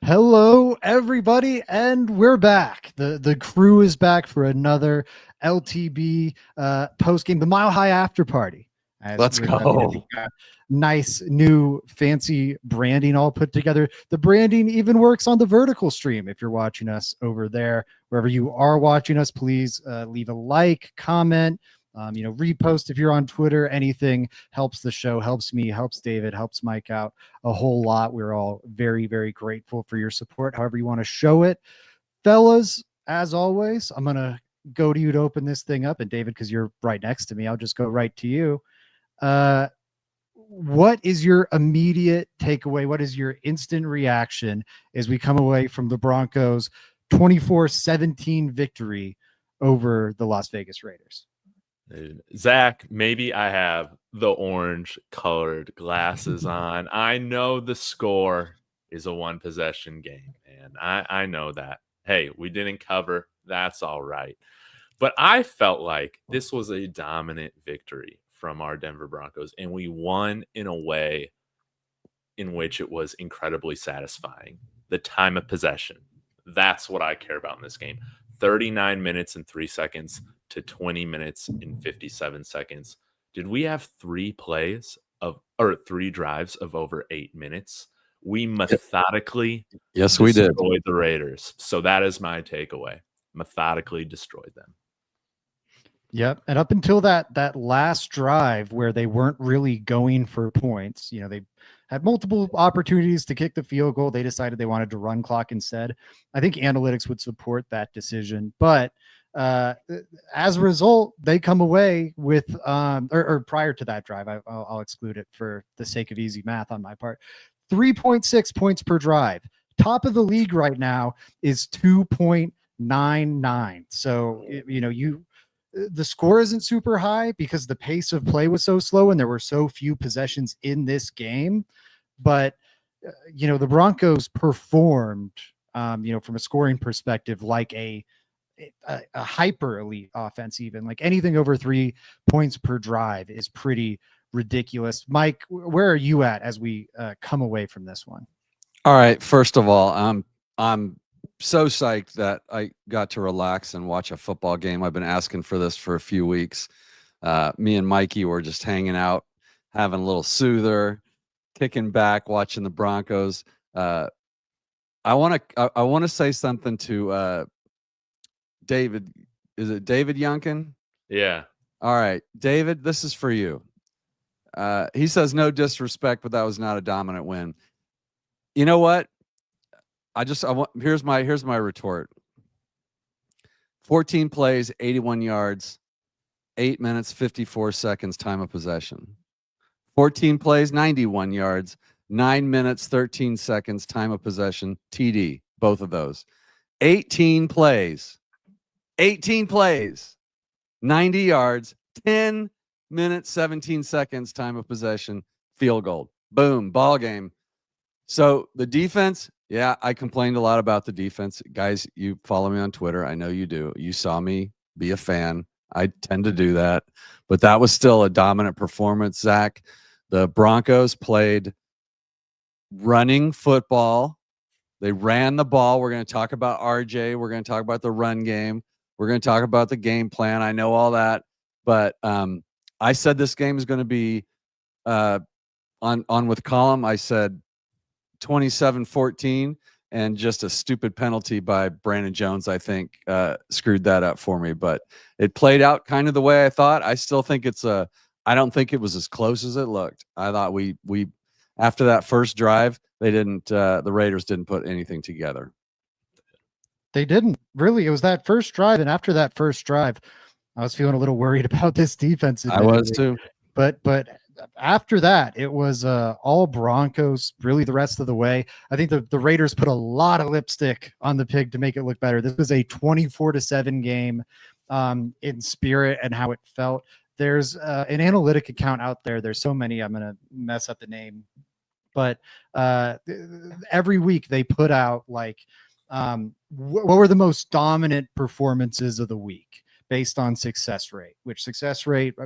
Hello, everybody, and we're back. The crew is back for another LTB post game, the Mile High After Party. Let's go. Nice new fancy branding all put together. The branding even works on the vertical stream. If you're watching us over there, wherever you are watching us, please leave a like, comment. Repost if you're on Twitter. Anything helps the show, helps me, helps David, helps Mike out a whole lot. We're all very, very grateful for your support, however you want to show it. Fellas, as always, I'm going to go to you to open this thing up. And David, because you're right next to me, I'll just go right to you. What is your immediate takeaway? What is your instant reaction as we come away from the Broncos 24-17 victory over the Las Vegas Raiders? Zach, maybe I have the orange colored glasses on. I know the score is a one possession game, and I know that. Hey, we didn't cover. That's all right. But I felt like this was a dominant victory from our Denver Broncos, and we won in a way in which it was incredibly satisfying. The time of possession. That's what I care about in this game. 39 minutes and 3 seconds to 20 minutes and 57 seconds. Did we have three drives of over 8 minutes? We methodically we did. destroyed the Raiders. So that is my takeaway. Methodically destroyed them. Yep. And up until that last drive where they weren't really going for points, they had multiple opportunities to kick the field goal. They decided they wanted to run clock instead. I think analytics would support that decision, but as a result, they come away with, or prior to that drive, I'll exclude it for the sake of easy math on my part, 3.6 points per drive. Top of the league right now is 2.99. So, the score isn't super high because the pace of play was so slow and there were so few possessions in this game. But, the Broncos performed, from a scoring perspective, like a hyper elite offense. Even like anything over 3 points per drive is pretty ridiculous. Mike, where are you at as we come away from this one? All right. First of all, I'm so psyched that I got to relax and watch a football game. I've been asking for this for a few weeks. Me and Mikey were just hanging out, having a little soother, kicking back, watching the Broncos. I want to say something to David. Is it David Youngkin? Yeah. All right, David, this is for you. He says no disrespect, but that was not a dominant win. You know what? Here's my retort. 14 plays, 81 yards, 8 minutes, 54 seconds, time of possession. 14 plays, 91 yards, 9 minutes, 13 seconds, time of possession, TD, both of those. 18 plays, 90 yards, 10 minutes, 17 seconds, time of possession, field goal. Boom, ball game. So the defense, yeah, I complained a lot about the defense. Guys, you follow me on Twitter. I know you do. You saw me be a fan. I tend to do that. But that was still a dominant performance, Zach. The Broncos played running football. They ran the ball. We're going to talk about RJ. We're going to talk about the run game. We're going to talk about the game plan. I know all that. But I said this game is going to be on with Column. I said 27-14, and just a stupid penalty by Brandon Jones, I think, screwed that up for me. But it played out kind of the way I thought. I still think I don't think it was as close as it looked. I thought we after that first drive, the Raiders didn't put anything together. They didn't really. It was that first drive, and after that first drive, I was feeling a little worried about this defense. I was too. But after that, it was all Broncos really the rest of the way. I think the Raiders put a lot of lipstick on the pig to make it look better. This was a 24-7 game in spirit and how it felt. There's an analytic account out there. There's so many, I'm going to mess up the name. But every week they put out like what were the most dominant performances of the week based on success rate, which success rate –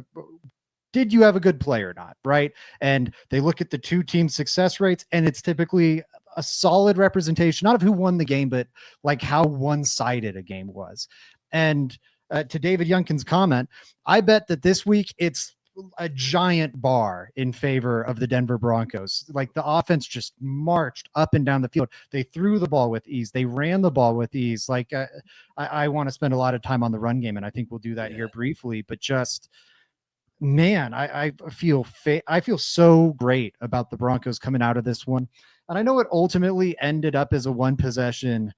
did you have a good play or not, right? And they look at the two team success rates, and it's typically a solid representation, not of who won the game, but like how one-sided a game was. And to David Youngkin's comment, I bet that this week it's a giant bar in favor of the Denver Broncos. Like the offense just marched up and down the field. They threw the ball with ease. They ran the ball with ease. Like I want to spend a lot of time on the run game, and I think we'll do that here briefly. But just, man, I feel so great about the Broncos coming out of this one. And I know it ultimately ended up as a one possession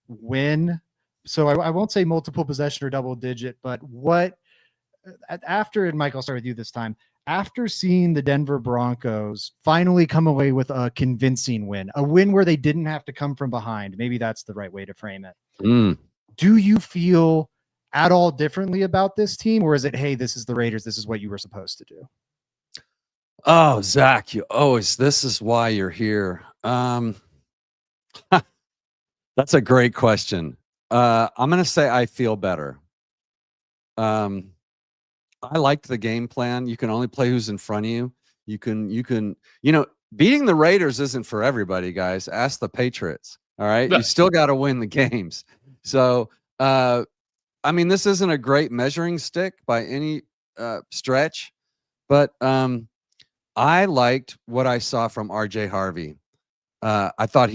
win. So I won't say multiple possession or double digit, but after, and Mike, I'll start with you this time. After seeing the Denver Broncos finally come away with a convincing win, a win where they didn't have to come from behind, maybe that's the right way to frame it. Do you feel at all differently about this team, or is it, hey, this is the Raiders, this is what you were supposed to do? Oh, Zach, this is why you're here. That's a great question. I'm going to say I feel better. I liked the game plan. You can only play who's in front of you. You can, beating the Raiders isn't for everybody, guys. Ask the Patriots. All right. You still got to win the games. So, this isn't a great measuring stick by any stretch, but I liked what I saw from RJ Harvey. I thought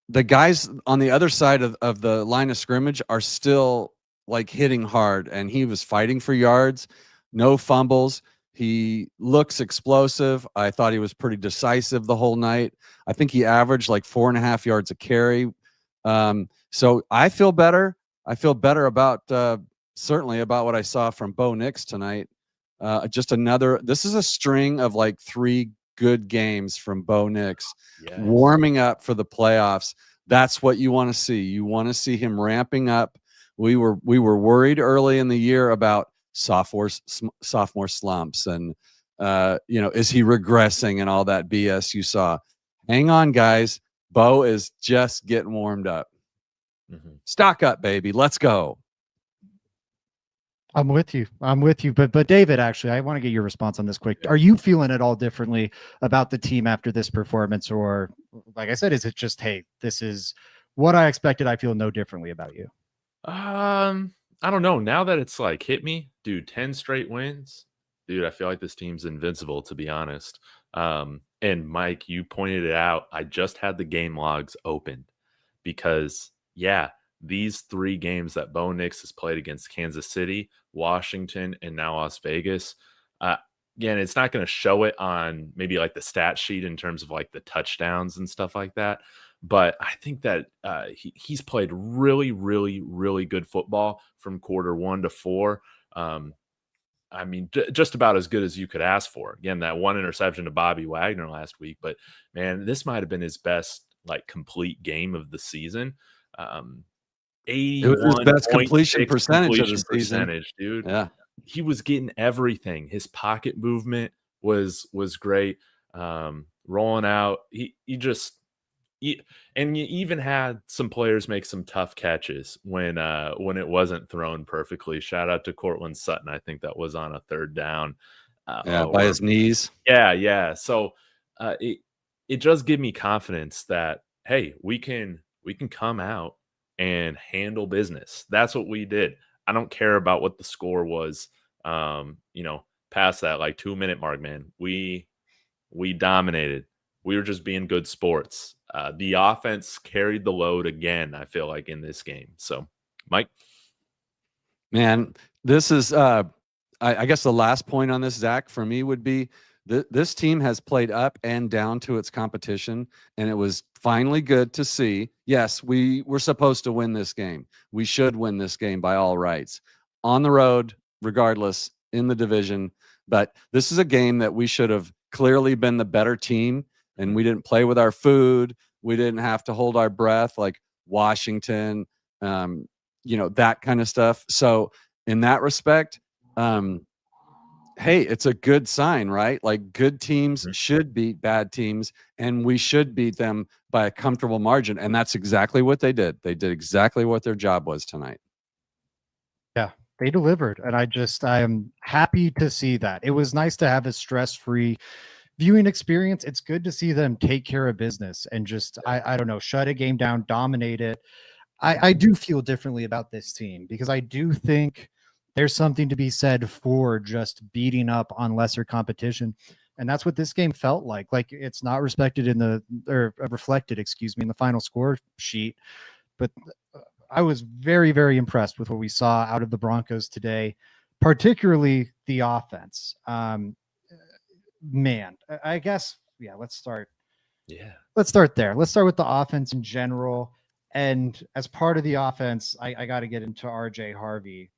the guys on the other side of the line of scrimmage are still hitting hard, and he was fighting for yards, no fumbles. He looks explosive. I thought he was pretty decisive the whole night. I think he averaged 4.5 yards a carry. So I feel better. I feel better about certainly about what I saw from Bo Nix tonight. This is a string of 3 good games from Bo Nix, warming up for the playoffs. That's what you want to see. You want to see him ramping up. We were worried early in the year about sophomore slumps and is he regressing and all that BS you saw. Hang on, guys. Bo is just getting warmed up. Stock up, baby. Let's go. I'm with you. But David, actually, I want to get your response on this quick. Are you feeling at all differently about the team after this performance, or like I said, is it just, hey, this is what I expected? I feel no differently about you. I don't know. Now that it's hit me, dude, 10 straight wins, dude, I feel like this team's invincible, to be honest. And Mike, you pointed it out. I just had the game logs opened because, these 3 games that Bo Nix has played against Kansas City, Washington, and now Las Vegas, again, it's not going to show it on maybe the stat sheet in terms of the touchdowns and stuff like that. But I think that he's played really, really, really good football from quarter 1 to 4. Just about as good as you could ask for. Again, that 1 interception to Bobby Wagner last week. But, man, this might have been his best, complete game of the season. 81 it was his best completion percentage of the season, dude. Yeah. He was getting everything. His pocket movement was great. Rolling out. And you even had some players make some tough catches when it wasn't thrown perfectly. Shout out to Courtland Sutton. I think that was on a 3rd down. By his knees. Yeah. So it does give me confidence that, hey, we can come out and handle business. That's what we did. I don't care about what the score was. Past that 2-minute mark, man. We dominated. We were just being good sports. The offense carried the load again, I feel like, in this game. So, Mike? Man, this is, I guess the last point on this, Zach, for me would be this team has played up and down to its competition, and it was finally good to see. Yes, we were supposed to win this game. We should win this game by all rights. On the road, regardless, in the division. But this is a game that we should have clearly been the better team, and we didn't play with our food. We didn't have to hold our breath like Washington, that kind of stuff. So in that respect, hey, it's a good sign, right? Good teams should beat bad teams, and we should beat them by a comfortable margin. And that's exactly what they did. They did exactly what their job was tonight. Yeah, they delivered. And I am happy to see that. It was nice to have a stress-free viewing experience, it's good to see them take care of business and just, I don't know, shut a game down, dominate it. I do feel differently about this team because I do think there's something to be said for just beating up on lesser competition. And that's what this game felt like. Like it's not respected reflected, excuse me, in the final score sheet. But I was very, very impressed with what we saw out of the Broncos today, particularly the offense. Man, I guess, yeah, let's start there. Let's start with the offense in general. And as part of the offense, I got to get into RJ Harvey,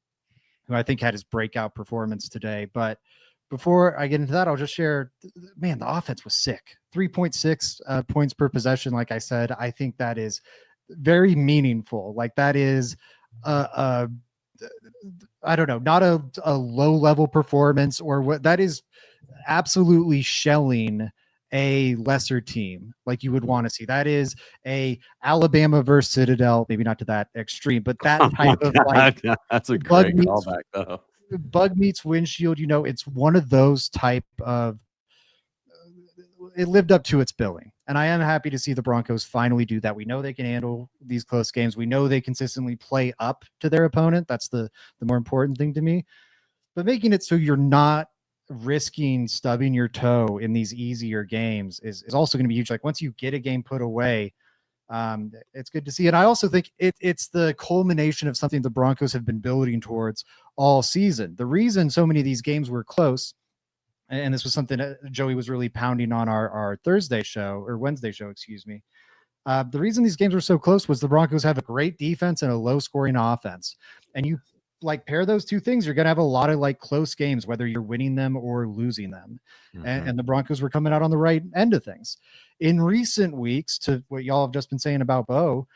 who I think had his breakout performance today. But before I get into that, I'll just share, man, the offense was sick. 3.6 points per possession. Like I said, I think that is very meaningful. Like that is, I don't know, not a low level performance or what that is. Absolutely shelling a lesser team like you would want to see. That is a Alabama versus Citadel, maybe not to that extreme, but that type of like that's a great callback though. Bug meets windshield. You know, it's one of those type of. It lived up to its billing, and I am happy to see the Broncos finally do that. We know they can handle these close games. We know they consistently play up to their opponent. That's the more important thing to me. But making it so you're not risking stubbing your toe in these easier games is also going to be huge. Like once you get a game put away, it's good to see. And I also think it's the culmination of something the Broncos have been building towards all season. The reason so many of these games were close, and this was something that Joey was really pounding on our Thursday show or Wednesday show, excuse me. The reason these games were so close was the Broncos have a great defense and a low scoring offense. And you like pair those two things, you're going to have a lot of like close games, whether you're winning them or losing them. Mm-hmm. And the Broncos were coming out on the right end of things. In recent weeks, to what y'all have just been saying about Bo,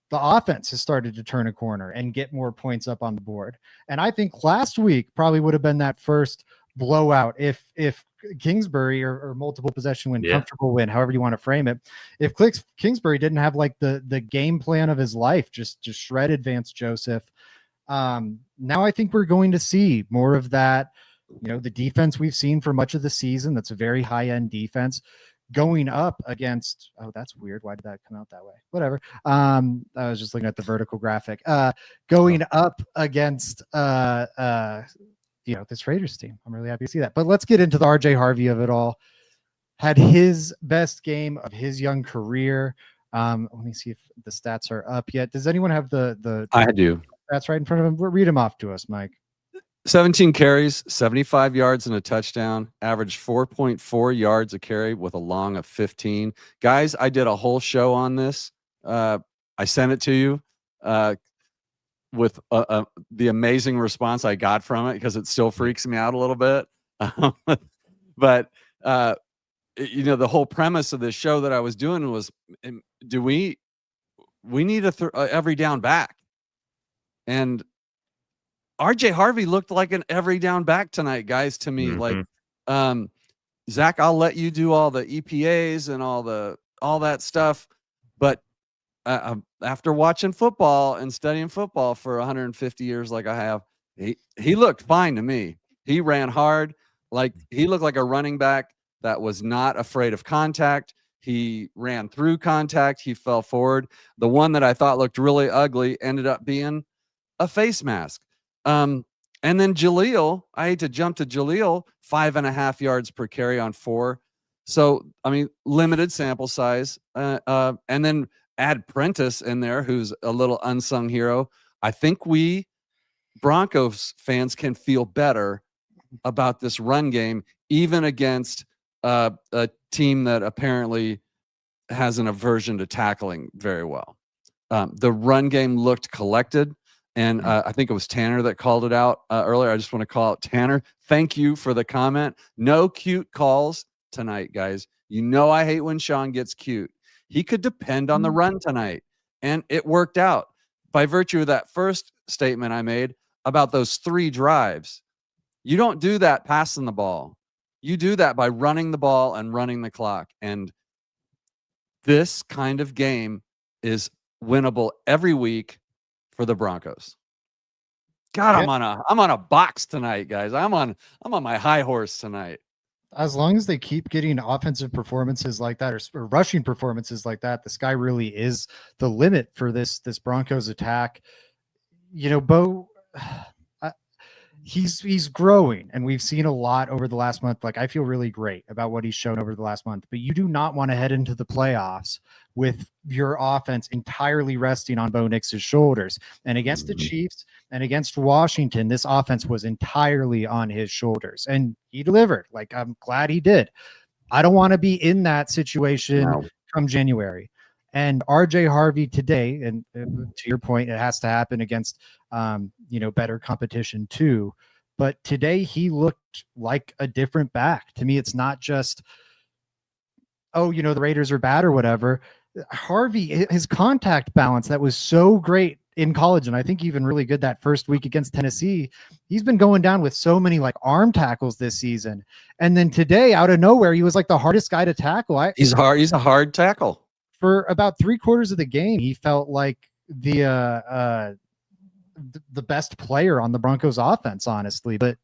the offense has started to turn a corner and get more points up on the board. And I think last week probably would have been that first blowout if Kingsbury or multiple possession win, comfortable win, however you want to frame it. If Kingsbury didn't have like the game plan of his life, just shredded Vance Joseph. Now I think we're going to see more of that, you know, the defense we've seen for much of the season. That's a very high end defense going up against, oh, that's weird. Why did that come out that way? Whatever. I was just looking at the vertical graphic, going up against, you know, this Raiders team. I'm really happy to see that, but let's get into the RJ Harvey of it all. Had his best game of his young career. Let me see if the stats are up yet. Does anyone have the I do. That's right in front of him. Read him off to us, Mike. 17 carries, 75 yards and a touchdown, averaged 4.4 yards a carry with a long of 15. Guys, I did a whole show on this. I sent it to you with the amazing response I got from it because it still freaks me out a little bit. But, you know, the whole premise of this show that I was doing was, we need every down back. And RJ Harvey looked like an every down back tonight, guys, to me. Mm-hmm. Like, Zach, I'll let you do all the EPAs and all that stuff. But after watching football and studying football for 150 years, like I have, he looked fine to me. He ran hard. Like he looked like a running back that was not afraid of contact. He ran through contact. He fell forward. The one that I thought looked really ugly ended up being a face mask. And then Jaleel, I hate to jump to Jaleel, 5.5 yards per carry on 4. So, I mean, limited sample size. And then add Prentice in there, who's a little unsung hero. I think we Broncos fans can feel better about this run game, even against a team that apparently has an aversion to tackling very well. The run game looked collected. And I think it was Tanner that called it out earlier. I just want to call out Tanner. Thank you for the comment. No cute calls tonight, guys. You know I hate when Sean gets cute. He could depend on the run tonight, and it worked out by virtue of that first statement I made about those 3 drives. You don't do that passing the ball. You do that by running the ball and running the clock. And this kind of game is winnable every week for the Broncos. God, I'm on a box tonight, guys. I'm on my high horse tonight. As long as they keep getting offensive performances like that or rushing performances like that, the sky really is the limit for this Broncos attack. Bo, he's growing, and we've seen a lot over the last month. Like, I feel really great about what he's shown over the last month, but you do not want to head into the playoffs with your offense entirely resting on Bo Nix's shoulders. And against the Chiefs and against Washington, this offense was entirely on his shoulders, and he delivered. Like, I'm glad he did. I don't want to be in that situation come January. And RJ Harvey today, and to your point, it has to happen against better competition too. But today he looked like a different back. To me, it's not just, the Raiders are bad or whatever. Harvey, his contact balance that was so great in college, and I think even really good that first week against Tennessee. He's been going down with so many like arm tackles this season. And then today, out of nowhere, he was like the hardest guy to tackle. He's a hard tackle. For about 3/4 of the game, he felt like the best player on the Broncos offense, honestly. But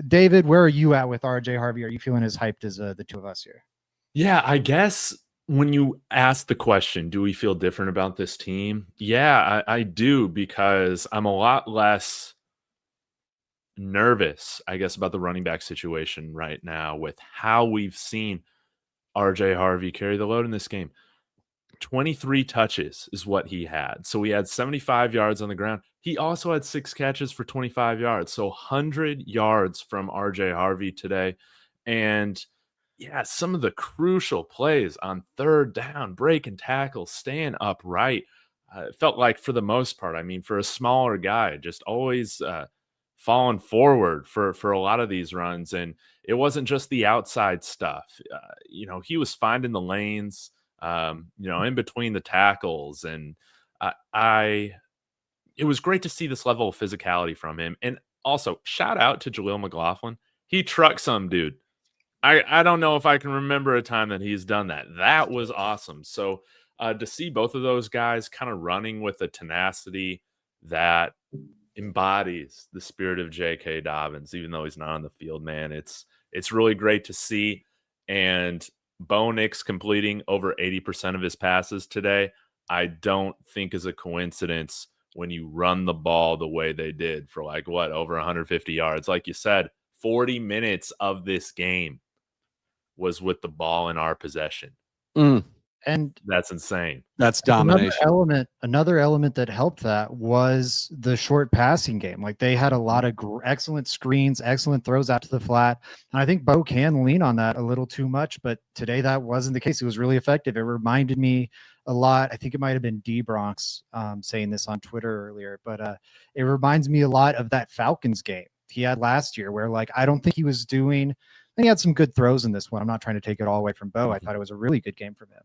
David, where are you at with RJ Harvey? Are you feeling as hyped as the two of us here? Yeah, I guess when you ask the question, do we feel different about this team? Yeah, I do, because I'm a lot less nervous, I guess, about the running back situation right now with how we've seen RJ Harvey carry the load in this game. 23 touches is what he had. So he had 75 yards on the ground. He also had 6 catches for 25 yards. So 100 yards from RJ Harvey today. And yeah, some of the crucial plays on third down, breaking tackles, staying upright. It felt like, for the most part, I mean, for a smaller guy, just always falling forward for a lot of these runs. And it wasn't just the outside stuff. He was finding the lanes, in between the tackles. And it was great to see this level of physicality from him. And also, shout out to Jaleel McLaughlin. He trucked some dude. I don't know if I can remember a time that he's done that. That was awesome. So to see both of those guys kind of running with a tenacity that embodies the spirit of J.K. Dobbins, even though he's not on the field, man, it's really great to see. And Bo Nix completing over 80% of his passes today, I don't think is a coincidence when you run the ball the way they did for over 150 yards. Like you said, 40 minutes of this game was with the ball in our possession. And that's insane. That's domination. Another element that helped that was the short passing game. Like, they had a lot of excellent screens, excellent throws out to the flat. And I think Bo can lean on that a little too much, but today that wasn't the case. It was really effective. It reminded me a lot. I think it might've been DenverBroncos saying this on Twitter earlier, but it reminds me a lot of that Falcons game he had last year, where I don't think he was doing, and he had some good throws in this one. I'm not trying to take it all away from Bo. I thought it was a really good game from him,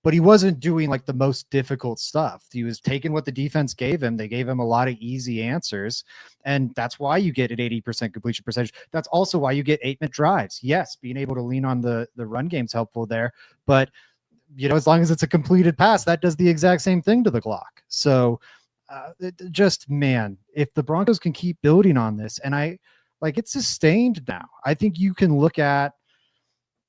but he wasn't doing the most difficult stuff. He was taking what the defense gave him. They gave him a lot of easy answers. And that's why you get an 80% completion percentage. That's also why you get 8-minute drives. Yes, being able to lean on the run game's helpful there, but as long as it's a completed pass, that does the exact same thing to the clock. So if the Broncos can keep building on this, and it's sustained now, I think you can look at,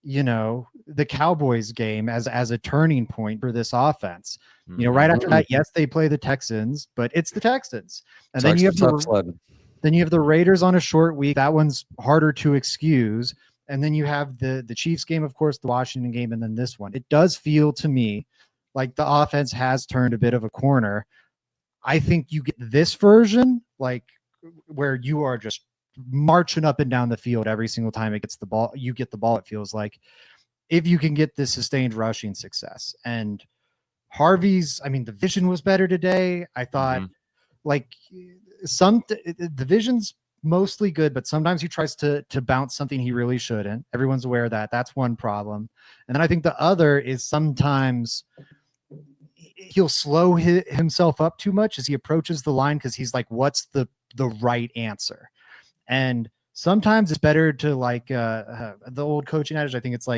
the Cowboys game as a turning point for this offense. Right after that, yes, they play the Texans, but it's the Texans. And then you have the Raiders on a short week. That one's harder to excuse. And then you have the Chiefs game, of course, the Washington game, and then this one. It does feel to me like the offense has turned a bit of a corner. I think you get this version, where you are just marching up and down the field every single time it gets the ball. You get the ball, it feels like, if you can get this sustained rushing success. And Harvey's, the vision was better today. I thought the vision's mostly good, but sometimes he tries to bounce something he really shouldn't. Everyone's aware of that. That's one problem. And then I think the other is sometimes he'll slow himself up too much as he approaches the line, because he's like, what's the right answer? And sometimes it's better to the old coaching adage. I think it's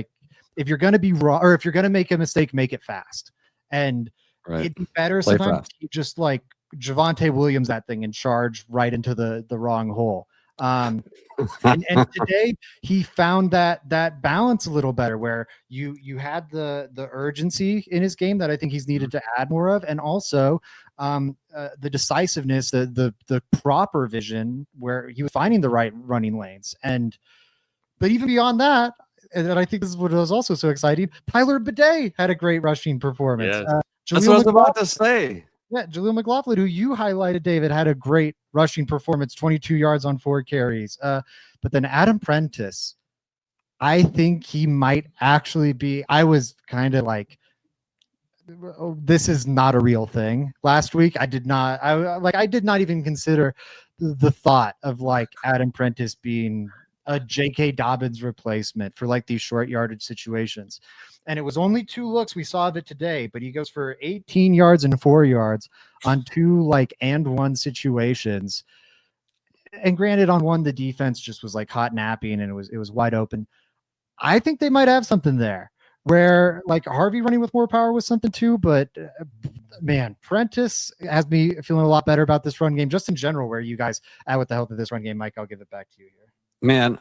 if you're going to be raw, or if you're going to make a mistake, make it fast. And it'd be better sometimes you just Javonte Williams that thing and charge right into the wrong hole. And today he found that balance a little better, where you had the urgency in his game that I think he's needed to add more of, and also the decisiveness, the proper vision where he was finding the right running lanes. But even beyond that, and I think this is what was also so exciting, Tyler Bidet had a great rushing performance. Yes. That's what I was about to say. Yeah, Jaleel McLaughlin, who you highlighted, David, had a great rushing performance, 22 yards on 4 carries. But then Adam Prentice, I think he might actually be. I was kind of like, oh, this is not a real thing. Last week, I did not even consider the thought of like Adam Prentice being a J.K. Dobbins replacement for like these short yardage situations. And it was only 2 looks. We saw of it today, but he goes for 18 yards and 4 yards on 2 like and 1 situations. And granted, on one, the defense just was like hot napping and it was wide open. I think they might have something there where like Harvey running with more power was something too. But man, Prentice has me feeling a lot better about this run game just in general. Where you guys at with the health of this run game, Mike? I'll give it back to you here. Man,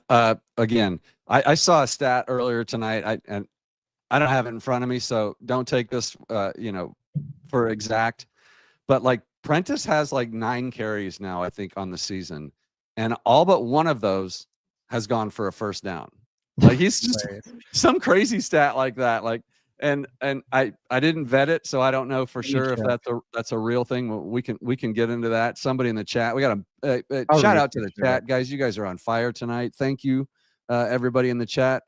again, I saw a stat earlier tonight. I don't have it in front of me, so don't take this, for exact. But like Prentice has like 9 carries now, I think, on the season, and all but one of those has gone for a first down. Like he's just some crazy stat like that. Like, and I didn't vet it, so I don't know for sure if that's a real thing. We can get into that. Somebody in the chat, we got a shout out to the chat, guys. You guys are on fire tonight. Thank you, everybody in the chat.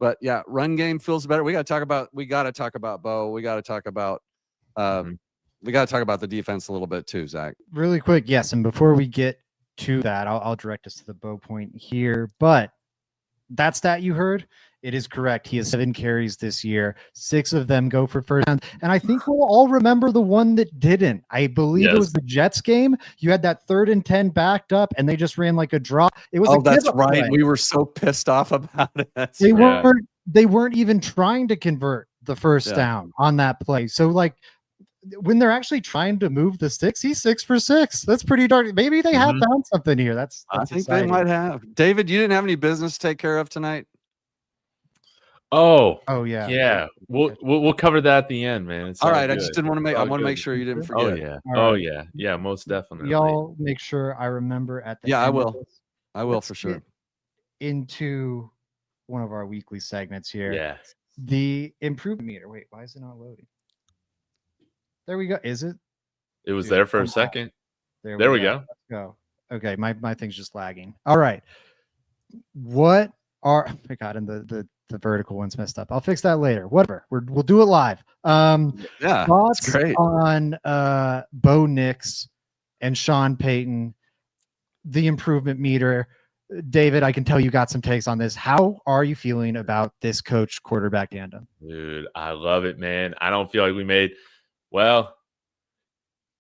But yeah, run game feels better. We got to talk about Bo. We got to talk about the defense a little bit too, Zach. Really quick, yes. And before we get to that, I'll direct us to the Bo point here. But that stat you heard, it is correct. He has 7 carries this year. 6 of them go for first down. And I think we'll all remember the one that didn't. I believe it was the Jets game. You had that 3rd and 10 backed up, and they just ran like a draw. It was that's right. Play. We were so pissed off about it. They weren't even trying to convert the first down on that play. So like when they're actually trying to move the sticks, he's 6 for 6. That's pretty dark. Maybe they have found something here. That's I think exciting. They might have. David, you didn't have any business to take care of tonight? Oh yeah. Yeah. We'll cover that at the end, man. All right. Good. I just didn't want to make. I want to make sure you didn't forget. Oh yeah. All right. Yeah. Most definitely. Y'all make sure I remember at the. Yeah, I will. I will for sure. Into one of our weekly segments here. Yeah. The improvement meter. Wait, why is it not loading? There we go. Is it? It was there for a second. There we go. Let's go. Okay, my thing's just lagging. All right. What are I got in the vertical one's messed up. I'll fix that later. Whatever. We'll do it live. Thoughts great. On Bo Nix and Sean Payton, the improvement meter. David, I can tell you got some takes on this. How are you feeling about this coach quarterback tandem? Dude, I love it, man. I don't feel like we made I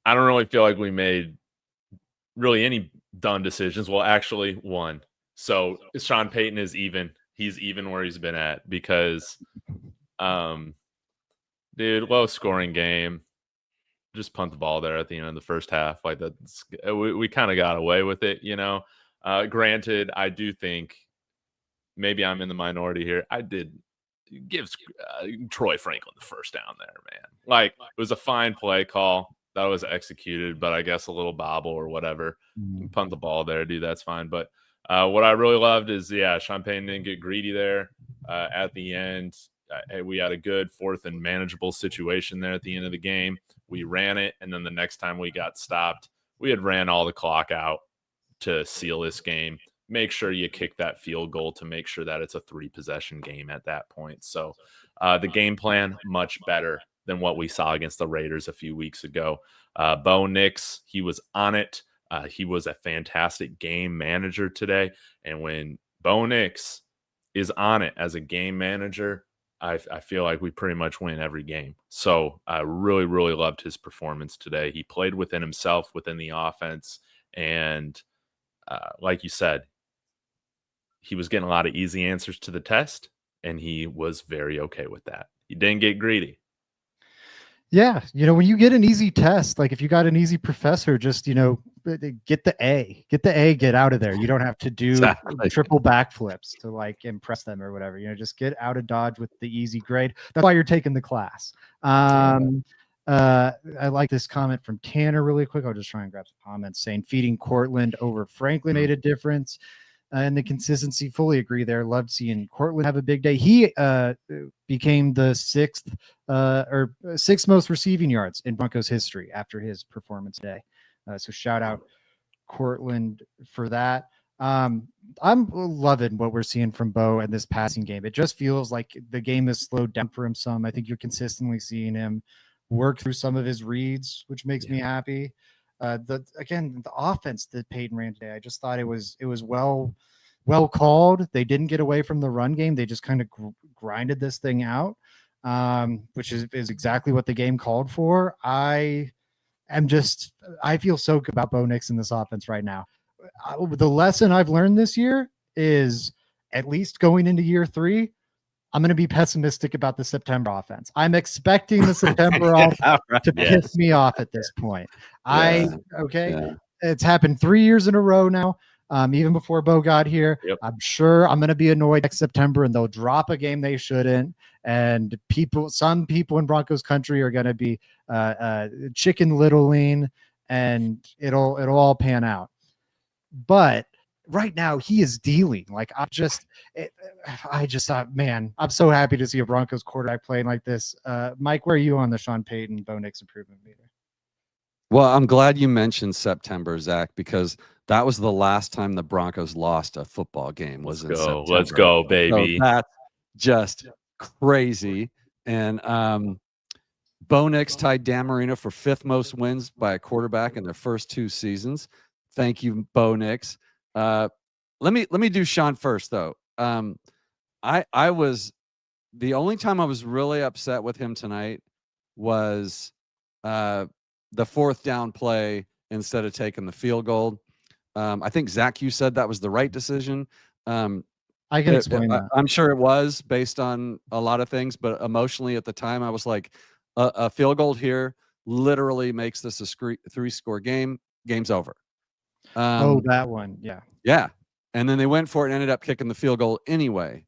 don't really feel like we made really any dumb decisions. Well, actually, one. So Sean Payton is even. He's even where he's been at because, dude, low scoring game. Just punt the ball there at the end of the first half. Like that's we kind of got away with it, you know. Granted, I do think maybe I'm in the minority here. I did give Troy Franklin the first down there, man. Like it was a fine play call that was executed, but I guess a little bobble or whatever. Punt the ball there, dude. That's fine. But what I really loved is, Sean Payton didn't get greedy there at the end. We had a good 4th and manageable situation there at the end of the game. We ran it, and then the next time we got stopped, we had ran all the clock out to seal this game. Make sure you kick that field goal to make sure that it's a 3-possession game at that point. So the game plan, much better than what we saw against the Raiders a few weeks ago. Bo Nix, he was on it. He was a fantastic game manager today. And when Bo Nix is on it as a game manager, I feel like we pretty much win every game. So I really, really loved his performance today. He played within himself, within the offense. And like you said, he was getting a lot of easy answers to the test, and he was very okay with that. He didn't get greedy. Yeah, when you get an easy test, like if you got an easy professor, just get the A, get out of there. You don't have to do Exactly. triple backflips to like impress them or whatever. Just get out of Dodge with the easy grade. That's why you're taking the class. I like this comment from Tanner really quick. I'll just try and grab some comments saying feeding Courtland over Franklin made a difference. And the consistency, fully agree there. Loved seeing Courtland have a big day. He became the sixth most receiving yards in Broncos history after his performance day. So shout out Courtland for that. I'm loving what we're seeing from Bo in this passing game. It just feels like the game has slowed down for him some. I think you're consistently seeing him work through some of his reads, which makes me happy. The offense that Payton ran today, I just thought it was well called. They didn't get away from the run game. They just kind of grinded this thing out, which is exactly what the game called for. I feel so good about Bo Nix in this offense right now. The lesson I've learned this year is, at least going into year 3, I'm going to be pessimistic about the September offense. I'm expecting the September offense to piss me off at this point. It's happened 3 years in a row now. Even before Bo got here, I'm sure I'm going to be annoyed next September and they'll drop a game they shouldn't. And some people in Broncos country are going to be chicken littling, and it'll all pan out. But right now he is dealing. Like I just thought, man, I'm so happy to see a Broncos quarterback playing like this. Mike, where are you on the Sean Payton Bo Nix improvement meter? Well, I'm glad you mentioned September, Zach, because that was the last time the Broncos lost a football game. September. Let's go, baby. So that's just crazy. And Bo Nix tied Dan Marino for 5th most wins by a quarterback in their first 2 seasons. Thank you, Bo Nix. Let me do Sean first, though. I was the only time I was really upset with him tonight was the 4th down play instead of taking the field goal. I think Zach, you said that was the right decision. I can explain that. I'm sure it was based on a lot of things, but emotionally at the time, I was like, a field goal here literally makes this a 3-score game. Game's over. That one. Yeah. Yeah. And then they went for it and ended up kicking the field goal anyway.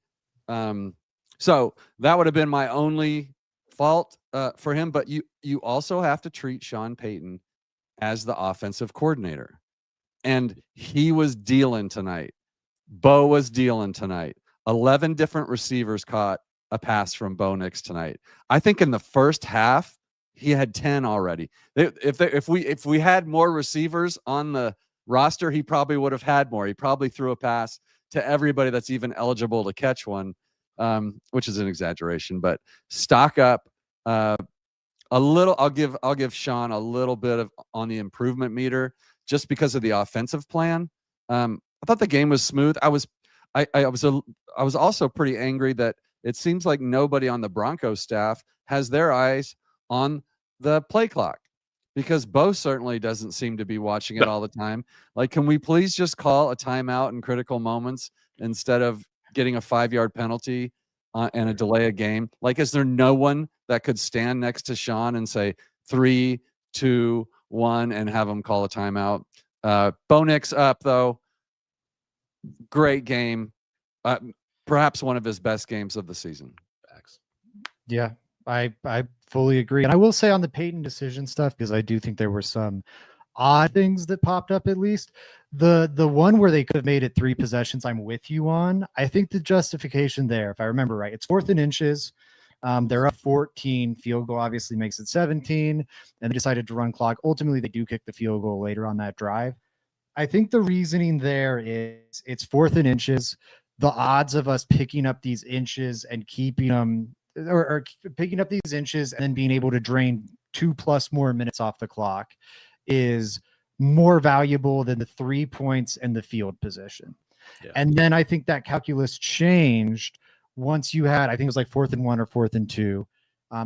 So that would have been my only fault for him. But you also have to treat Sean Payton as the offensive coordinator. And he was dealing tonight. Bo was dealing tonight. 11 different receivers caught a pass from Bo Nix tonight. I think in the first half, he had 10 already. If we had more receivers on the roster, he probably would have had more. He probably threw a pass to everybody that's even eligible to catch one, which is an exaggeration. But stock up a little. I'll give Sean a little bit of on the improvement meter just because of the offensive plan. I thought the game was smooth. I was also pretty angry that it seems like nobody on the Broncos staff has their eyes on the play clock, because Bo certainly doesn't seem to be watching it all the time. Like, can we please just call a timeout in critical moments instead of getting a 5-yard penalty and a delay a game? Like, is there no one that could stand next to Sean and say 3, 2, 1 and have him call a timeout? Bo Nix up though. Great game. Perhaps one of his best games of the season. Yeah, I fully agree. And I will say on the Payton decision stuff, because I do think there were some odd things that popped up, at least. The one where they could have made it 3 possessions, I'm with you on. I think the justification there, if I remember right, it's 4th and inches. They're up 14. Field goal obviously makes it 17. And they decided to run clock. Ultimately, they do kick the field goal later on that drive. I think the reasoning there is it's 4th and inches. The odds of us picking up these inches and keeping them, or picking up these inches and then being able to drain 2+ more minutes off the clock is more valuable than the 3 points and the field position. Yeah. And then I think that calculus changed once you had, I think it was like 4th and 1 or 4th and 2.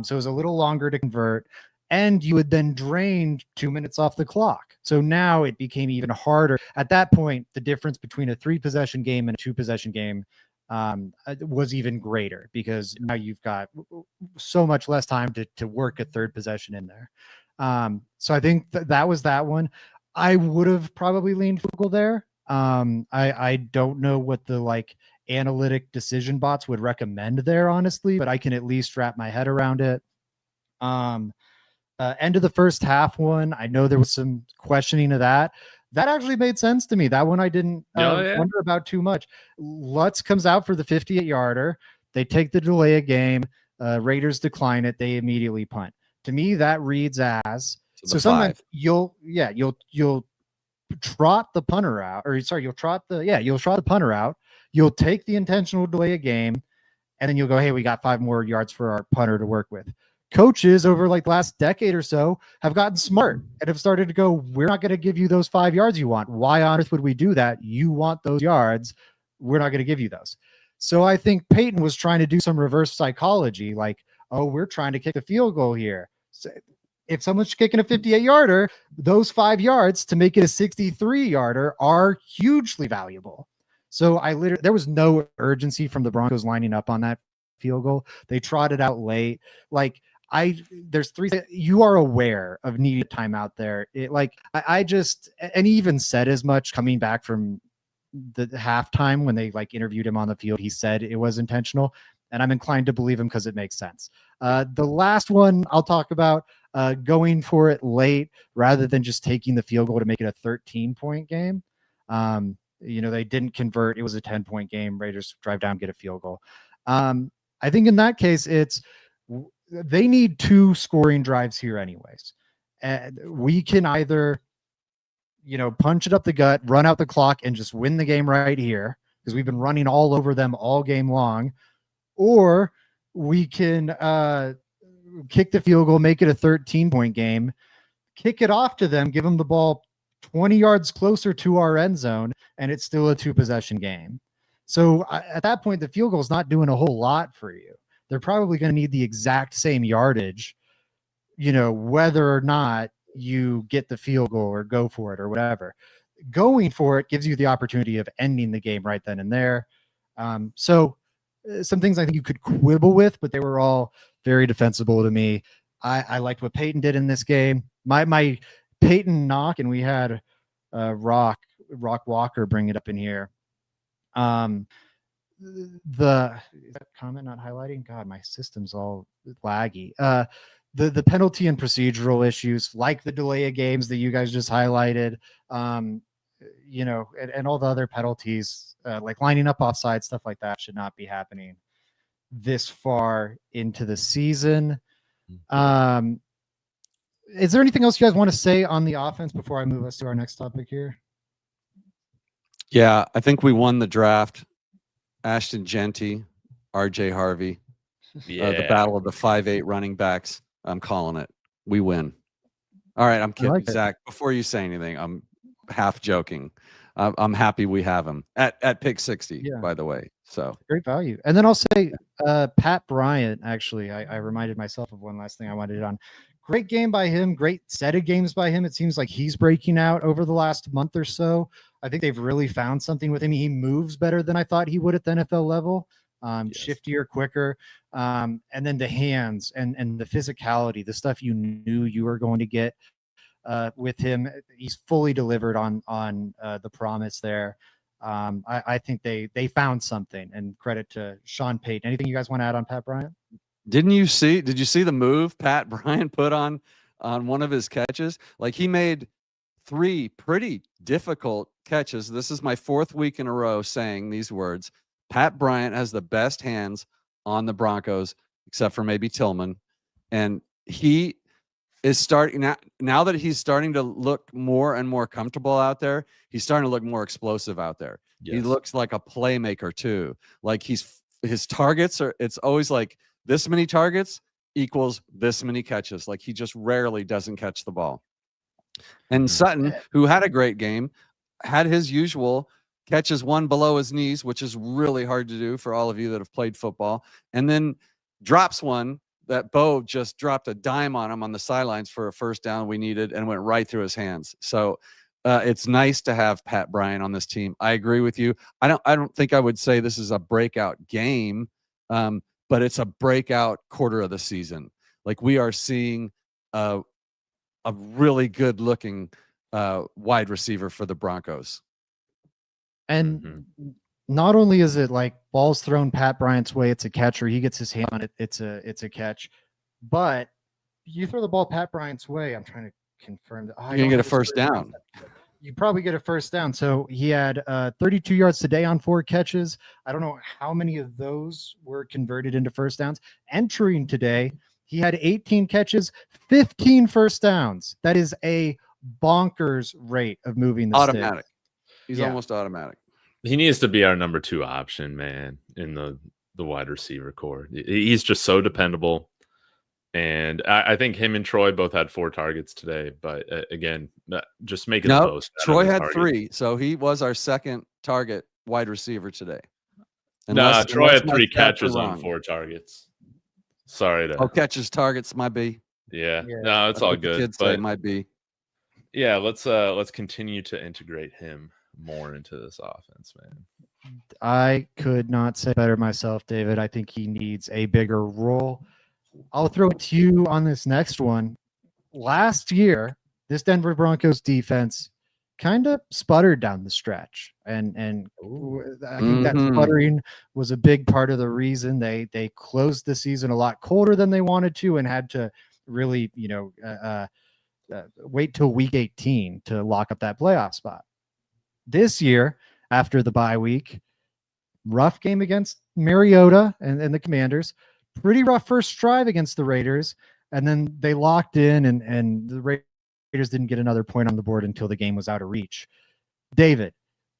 So it was a little longer to convert, and you would then drain 2 minutes off the clock. So now it became even harder. At that point, the difference between a 3-possession game and a 2-possession game was even greater because now you've got so much less time to work a third possession in there. So I think that was that one. I would have probably leaned field goal there. I don't know what the like analytic decision bots would recommend there, honestly, but I can at least wrap my head around it. End of the first half one, I know there was some questioning of that. That actually made sense to me. That one I didn't wonder about too much. Lutz comes out for the 58-yarder. They take the delay of game. Raiders decline it. They immediately punt. To me, that reads as so. Sometimes you'll trot the punter out, or sorry, you'll trot the punter out. You'll take the intentional delay of game, and then you'll go, hey, we got 5 more yards for our punter to work with. Coaches over like the last decade or so have gotten smart and have started to go, we're not going to give you those 5 yards you want. Why on earth would we do that? You want those yards. We're not going to give you those. So I think Payton was trying to do some reverse psychology, like, oh, we're trying to kick a field goal here. So if someone's kicking a 58-yarder, those 5 yards to make it a 63-yarder are hugely valuable. So there was no urgency from the Broncos lining up on that field goal. They trotted out late. Like, there's 3 you are aware of needing a timeout there. I just, and he even said as much coming back from the halftime when they like interviewed him on the field. He said it was intentional, and I'm inclined to believe him because it makes sense. The last one I'll talk about, going for it late rather than just taking the field goal to make it a 13-point game. They didn't convert. It was a 10-point game. Raiders drive down, get a field goal. I think in that case, they need 2 scoring drives here anyways. And we can either, punch it up the gut, run out the clock, and just win the game right here because we've been running all over them all game long, or we can kick the field goal, make it a 13-point game, kick it off to them, give them the ball 20 yards closer to our end zone, and it's still a 2-possession game. So at that point, the field goal is not doing a whole lot for you. They're probably going to need the exact same yardage, whether or not you get the field goal or go for it or whatever. Going for it gives you the opportunity of ending the game right then and there. So some things I think you could quibble with, but they were all very defensible to me. I liked what Payton did in this game. My Payton knock, and we had Rock Walker bring it up in here. Is that comment not highlighting? God, my system's all laggy. The penalty and procedural issues, like the delay of games that you guys just highlighted, and all the other penalties, like lining up offside, stuff like that should not be happening this far into the season. Is there anything else you guys want to say on the offense before I move us to our next topic here? Yeah, I think we won the draft. Ashton Genty, RJ Harvey, the battle of the 5'8" running backs. I'm calling it. We win. All right, I'm kidding. Zach, before you say anything, I'm half joking. I'm happy we have him at pick 60, by the way. So great value. And then I'll say Pat Bryant, actually, I reminded myself of one last thing I wanted it on. Great game by him. Great set of games by him. It seems like he's breaking out over the last month or so. I think they've really found something with him. He moves better than I thought he would at the NFL level. Shiftier, quicker. And then the hands and the physicality, the stuff you knew you were going to get with him. He's fully delivered on the promise there. I think they found something, and credit to Sean Payton. Anything you guys want to add on Pat Bryant? Did you see the move Pat Bryant put on one of his catches? Like, he made 3 pretty difficult catches. This is my 4th week in a row saying these words. Pat Bryant has the best hands on the Broncos, except for maybe Tillman. And he is starting now that he's starting to look more and more comfortable out there. He's starting to look more explosive out there. Yes. He looks like a playmaker too. Like, his targets it's always like this many targets equals this many catches. Like, he just rarely doesn't catch the ball. And Sutton, who had a great game, had his usual catches one below his knees, which is really hard to do for all of you that have played football, and then drops one that Bo just dropped a dime on him on the sidelines for a first down we needed and went right through his hands. So It's nice to have Pat Bryant on this team. I agree with you. I don't think I would say this is a breakout game, but it's a breakout quarter of the season. Like, we are seeing a really good looking wide receiver for the Broncos. And not only is it like balls thrown Pat Bryant's way, it's a catch, or he gets his hand on it, it's a catch. But you throw the ball Pat Bryant's way, I'm trying to confirm that. You're gonna get a first down. You probably get a first down. So he had 32 yards today on 4 catches. I don't know how many of those were converted into first downs. Entering today, he had 18 catches, 15 first downs. That is a bonkers rate of moving the Automatic. sticks. He's almost automatic. He needs to be our number 2 option, man, in the wide receiver core. He's just so dependable. And I think him and Troy both had 4 targets today. But again, just making the most. Troy had 3. So he was our second target wide receiver today. Troy had 3 catches on 4 targets. Sorry to. Catches, targets might be. Yeah. No, it's all good. Kids say it might be. Yeah, let's continue to integrate him more into this offense, man. I could not say better myself, David. I think he needs a bigger role. I'll throw it to you on this next one. Last year, this Denver Broncos defense kind of sputtered down the stretch, and I think that sputtering was a big part of the reason they closed the season a lot colder than they wanted to, and had to really wait till week 18 to lock up that playoff spot. This year, after the bye week, rough game against Mariota and the Commanders, pretty rough first drive against the Raiders, and then they locked in, and the Raiders didn't get another point on the board until the game was out of reach. David,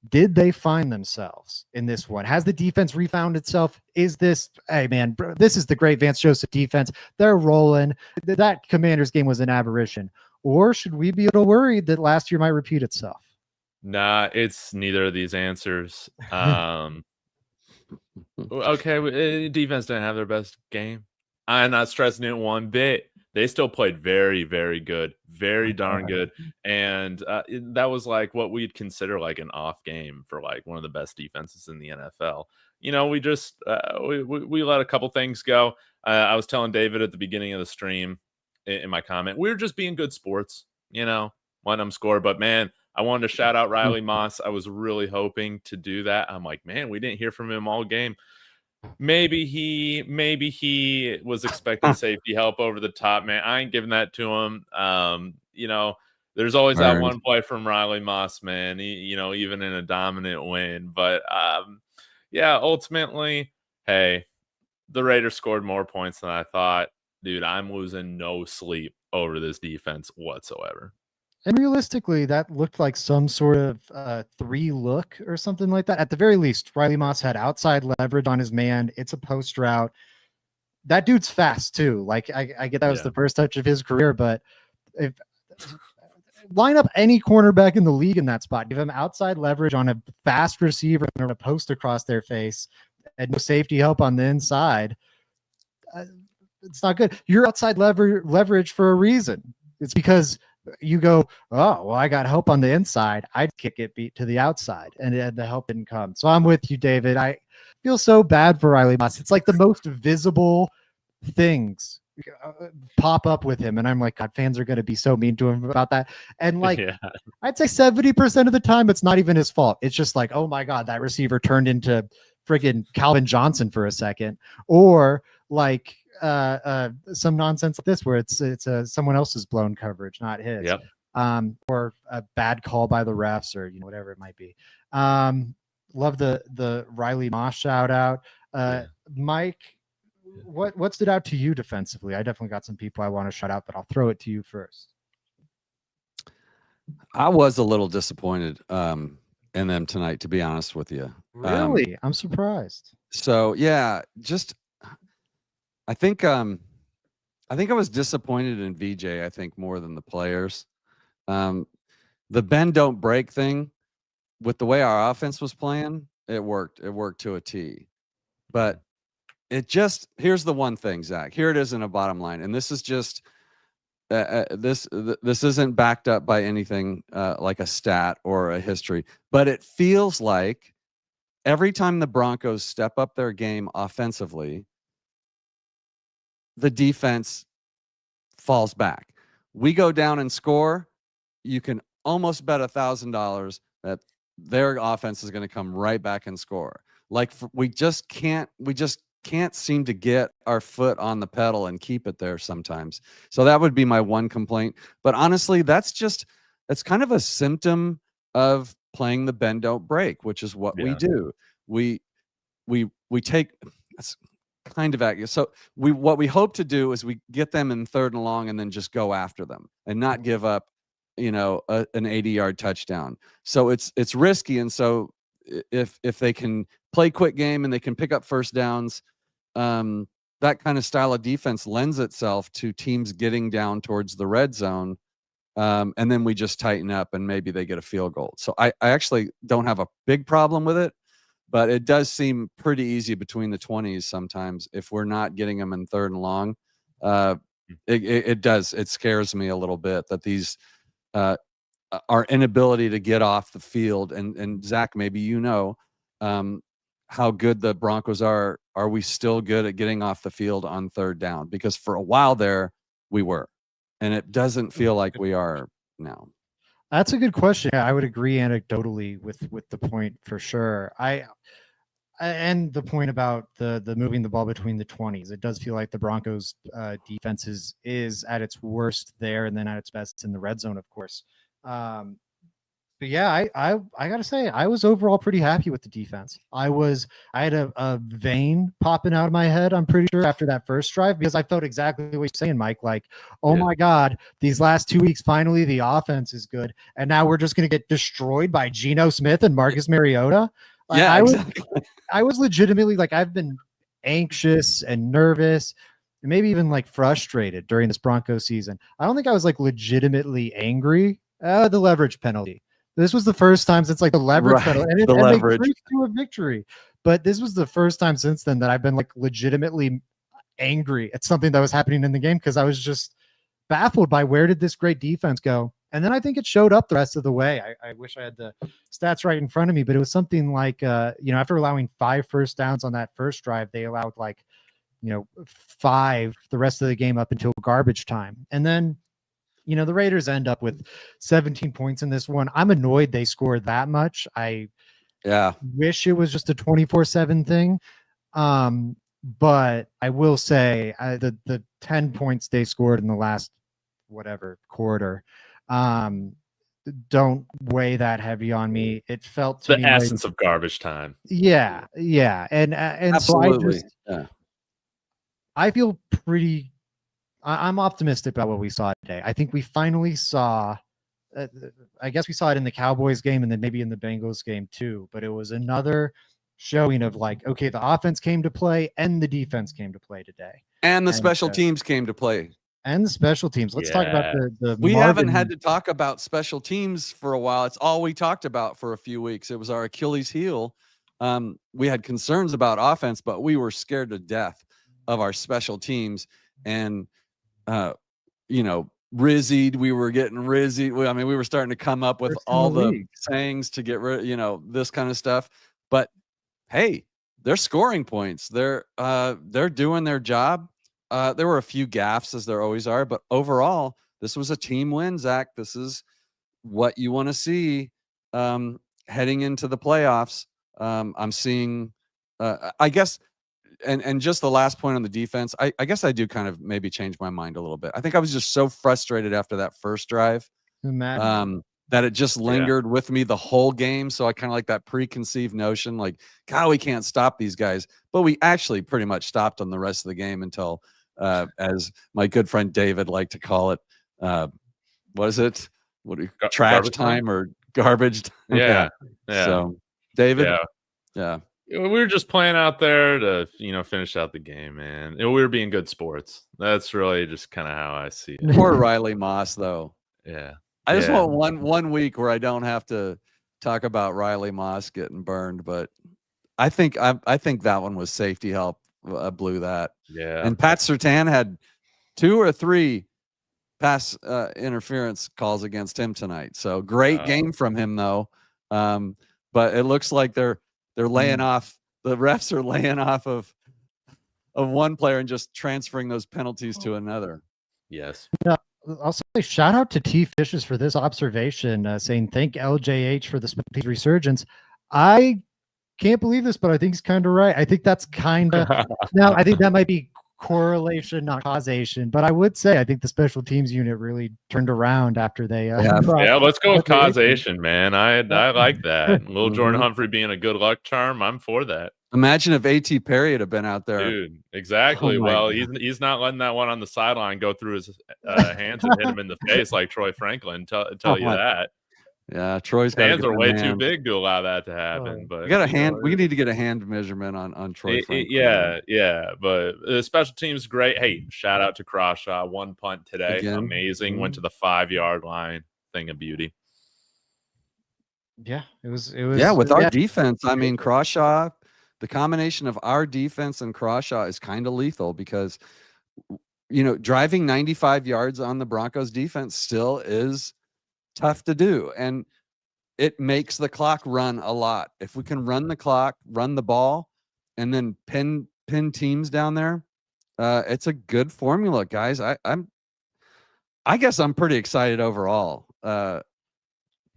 did they find themselves in this one? Has the defense refound itself? Is this, hey man, bro, this is the great Vance Joseph defense. They're rolling. That Commanders game was an aberration. Or should we be a little worried that last year might repeat itself? Nah, it's neither of these answers. Okay, defense didn't have their best game. I'm not stressing it one bit. They still played very, very good, very darn good. And that was like what we'd consider like an off game for like one of the best defenses in the NFL. You know, we just we let a couple things go. I was telling David at the beginning of the stream in my comment, we were just being good sports, you know, letting them score. But man, I wanted to shout out Riley Moss. I was really hoping to do that. I'm like, man, we didn't hear from him all game. Maybe he was expecting safety help over the top, man. I ain't giving that to him. You know, there's always that one play from Riley Moss, man. You know, even in a dominant win. But yeah, ultimately, hey, the Raiders scored more points than I thought. Dude, I'm losing no sleep over this defense whatsoever. And realistically, that looked like some sort of 3 look or something like that. At the very least, Riley Moss had outside leverage on his man. It's a post route. That dude's fast too. Like I get that was the first touch of his career, but if line up any cornerback in the league in that spot, give him outside leverage on a fast receiver and a post across their face, and no safety help on the inside. It's not good. You're outside leverage for a reason. It's because you go, oh, well, I got help on the inside. I'd kick it beat to the outside, and the help didn't come. So I'm with you, David. I feel so bad for Riley Moss. It's like the most visible things pop up with him, and I'm like, God, fans are going to be so mean to him about that. And like, I'd say 70% of the time, it's not even his fault. It's just like, oh my God, that receiver turned into friggin' Calvin Johnson for a second, or like some nonsense like this where it's someone else's blown coverage, not his. Yep. Or a bad call by the refs, or whatever it might be. Love the Riley Moss shout out. Mike, what stood out to you defensively? I definitely got some people I want to shout out, but I'll throw it to you first. I was a little disappointed in them tonight, to be honest with you. Really? I'm surprised. So yeah, just I think I was disappointed in VJ, I think, more than the players. The bend don't break thing, with the way our offense was playing, it worked. It worked to a T. But it just, here's the one thing, Zach. Here it is in a bottom line. And this is just this isn't backed up by anything like a stat or a history, but it feels like every time the Broncos step up their game offensively, the defense falls back. We go down and score, you can almost bet $1,000 that their offense is going to come right back and score. Like we just can't seem to get our foot on the pedal and keep it there sometimes. So that would be my one complaint. But honestly, that's kind of a symptom of playing the bend don't break, which is what we do. We take that's kind of accurate. So what we hope to do is we get them in 3rd and long and then just go after them and not give up, an 80-yard touchdown. So it's risky. And so if they can play quick game and they can pick up first downs, that kind of style of defense lends itself to teams getting down towards the red zone. And then we just tighten up and maybe they get a field goal. So I actually don't have a big problem with it, but it does seem pretty easy between the 20s sometimes if we're not getting them in 3rd and long. It scares me a little bit that these our inability to get off the field, and Zach, maybe how good the Broncos are. Are we still good at getting off the field on 3rd down? Because for a while there we were, and it doesn't feel like we are now. That's a good question. I would agree anecdotally with the point for sure. And the point about the moving the ball between the 20s. It does feel like the Broncos defense is at its worst there, and then at its best in the red zone, of course. But yeah, I gotta say, I was overall pretty happy with the defense. I had a vein popping out of my head, I'm pretty sure, after that first drive, because I felt exactly what you're saying, Mike. Like, oh my God, these last 2 weeks, finally the offense is good, and now we're just gonna get destroyed by Geno Smith and Marcus Mariota. Like, yeah, exactly. I was legitimately like, I've been anxious and nervous, and maybe even like frustrated during this Broncos season. I don't think I was like legitimately angry. The leverage penalty. This was the first time since like the leverage penalty, and they cruised to a victory. But this was the first time since then that I've been like legitimately angry at something that was happening in the game, because I was just baffled by where did this great defense go. And then I think it showed up the rest of the way. I wish I had the stats right in front of me, but it was something like, after allowing 5 first downs on that first drive, they allowed 5 the rest of the game up until garbage time. And then, the Raiders end up with 17 points in this one. I'm annoyed they scored that much. I wish it was just a 24/7 thing. But I will say the 10 points they scored in the last quarter, don't weigh that heavy on me. It felt to the me essence of garbage time. Yeah. And absolutely. So I feel pretty. I'm optimistic about what we saw today. I think we finally saw. I guess we saw it in the Cowboys game and then maybe in the Bengals game too. But it was another showing of okay, the offense came to play and the defense came to play today, and the special teams came to play. And the special teams. Let's talk about the. We haven't had to talk about special teams for a while. It's all we talked about for a few weeks. It was our Achilles heel. We had concerns about offense, but we were scared to death of our special teams. And rizzied. We were getting rizzied. I mean, we were starting to come up with all the sayings to get rid, this kind of stuff. But hey, they're scoring points. They're doing their job. There were a few gaffes, as there always are, but overall, this was a team win, Zach. This is what you want to see heading into the playoffs. I'm seeing, I guess, and just the last point on the defense, I guess I do kind of maybe change my mind a little bit. I think I was just so frustrated after that first drive that it just lingered with me the whole game. So I kind of like that preconceived notion, like, God, we can't stop these guys. But we actually pretty much stopped them the rest of the game until, as my good friend David liked to call it, what is it? Trash time or garbage time? Yeah. So, David? Yeah. We were just playing out there to, finish out the game, man. We were being good sports. That's really just kind of how I see it. Poor Riley Moss, though. Yeah. I just want one week where I don't have to talk about Riley Moss getting burned, but I think that one was safety help blew that. Yeah. And Pat Surtain had 2 or 3 pass interference calls against him tonight. So great game from him though. But it looks like they're laying off. The refs are laying off of one player and just transferring those penalties to another. Yes. Yeah. I'll say shout out to T Fishes for this observation, saying thank LJH for the Smitty's resurgence. I can't believe this, but I think he's kind of right. I think that's kind of now. I think that might be correlation, not causation. But I would say I think the special teams unit really turned around after they. Yeah, let's go with causation, man. I like that. Little Jordan Humphrey being a good luck charm. I'm for that. Imagine if A.T. Perry had been out there. Dude, exactly. Well, he's not letting that one on the sideline go through his hands and hit him in the face like Troy Franklin. Tell you that. Yeah, Troy's hands are way too big to allow that to happen. But we got a hand. We need to get a hand measurement on Troy Franklin. Yeah. But the special teams great. Hey, shout out to Crawshaw. 1 punt today. Again. Amazing. Went to the 5-yard line. Thing of beauty. Yeah, it was. Yeah, with our defense. I mean, Crawshaw. The combination of our defense and Crawshaw is kind of lethal because, driving 95 yards on the Broncos defense still is tough to do. And it makes the clock run a lot. If we can run the clock, run the ball, and then pin teams down there, it's a good formula, guys. I guess I'm pretty excited overall.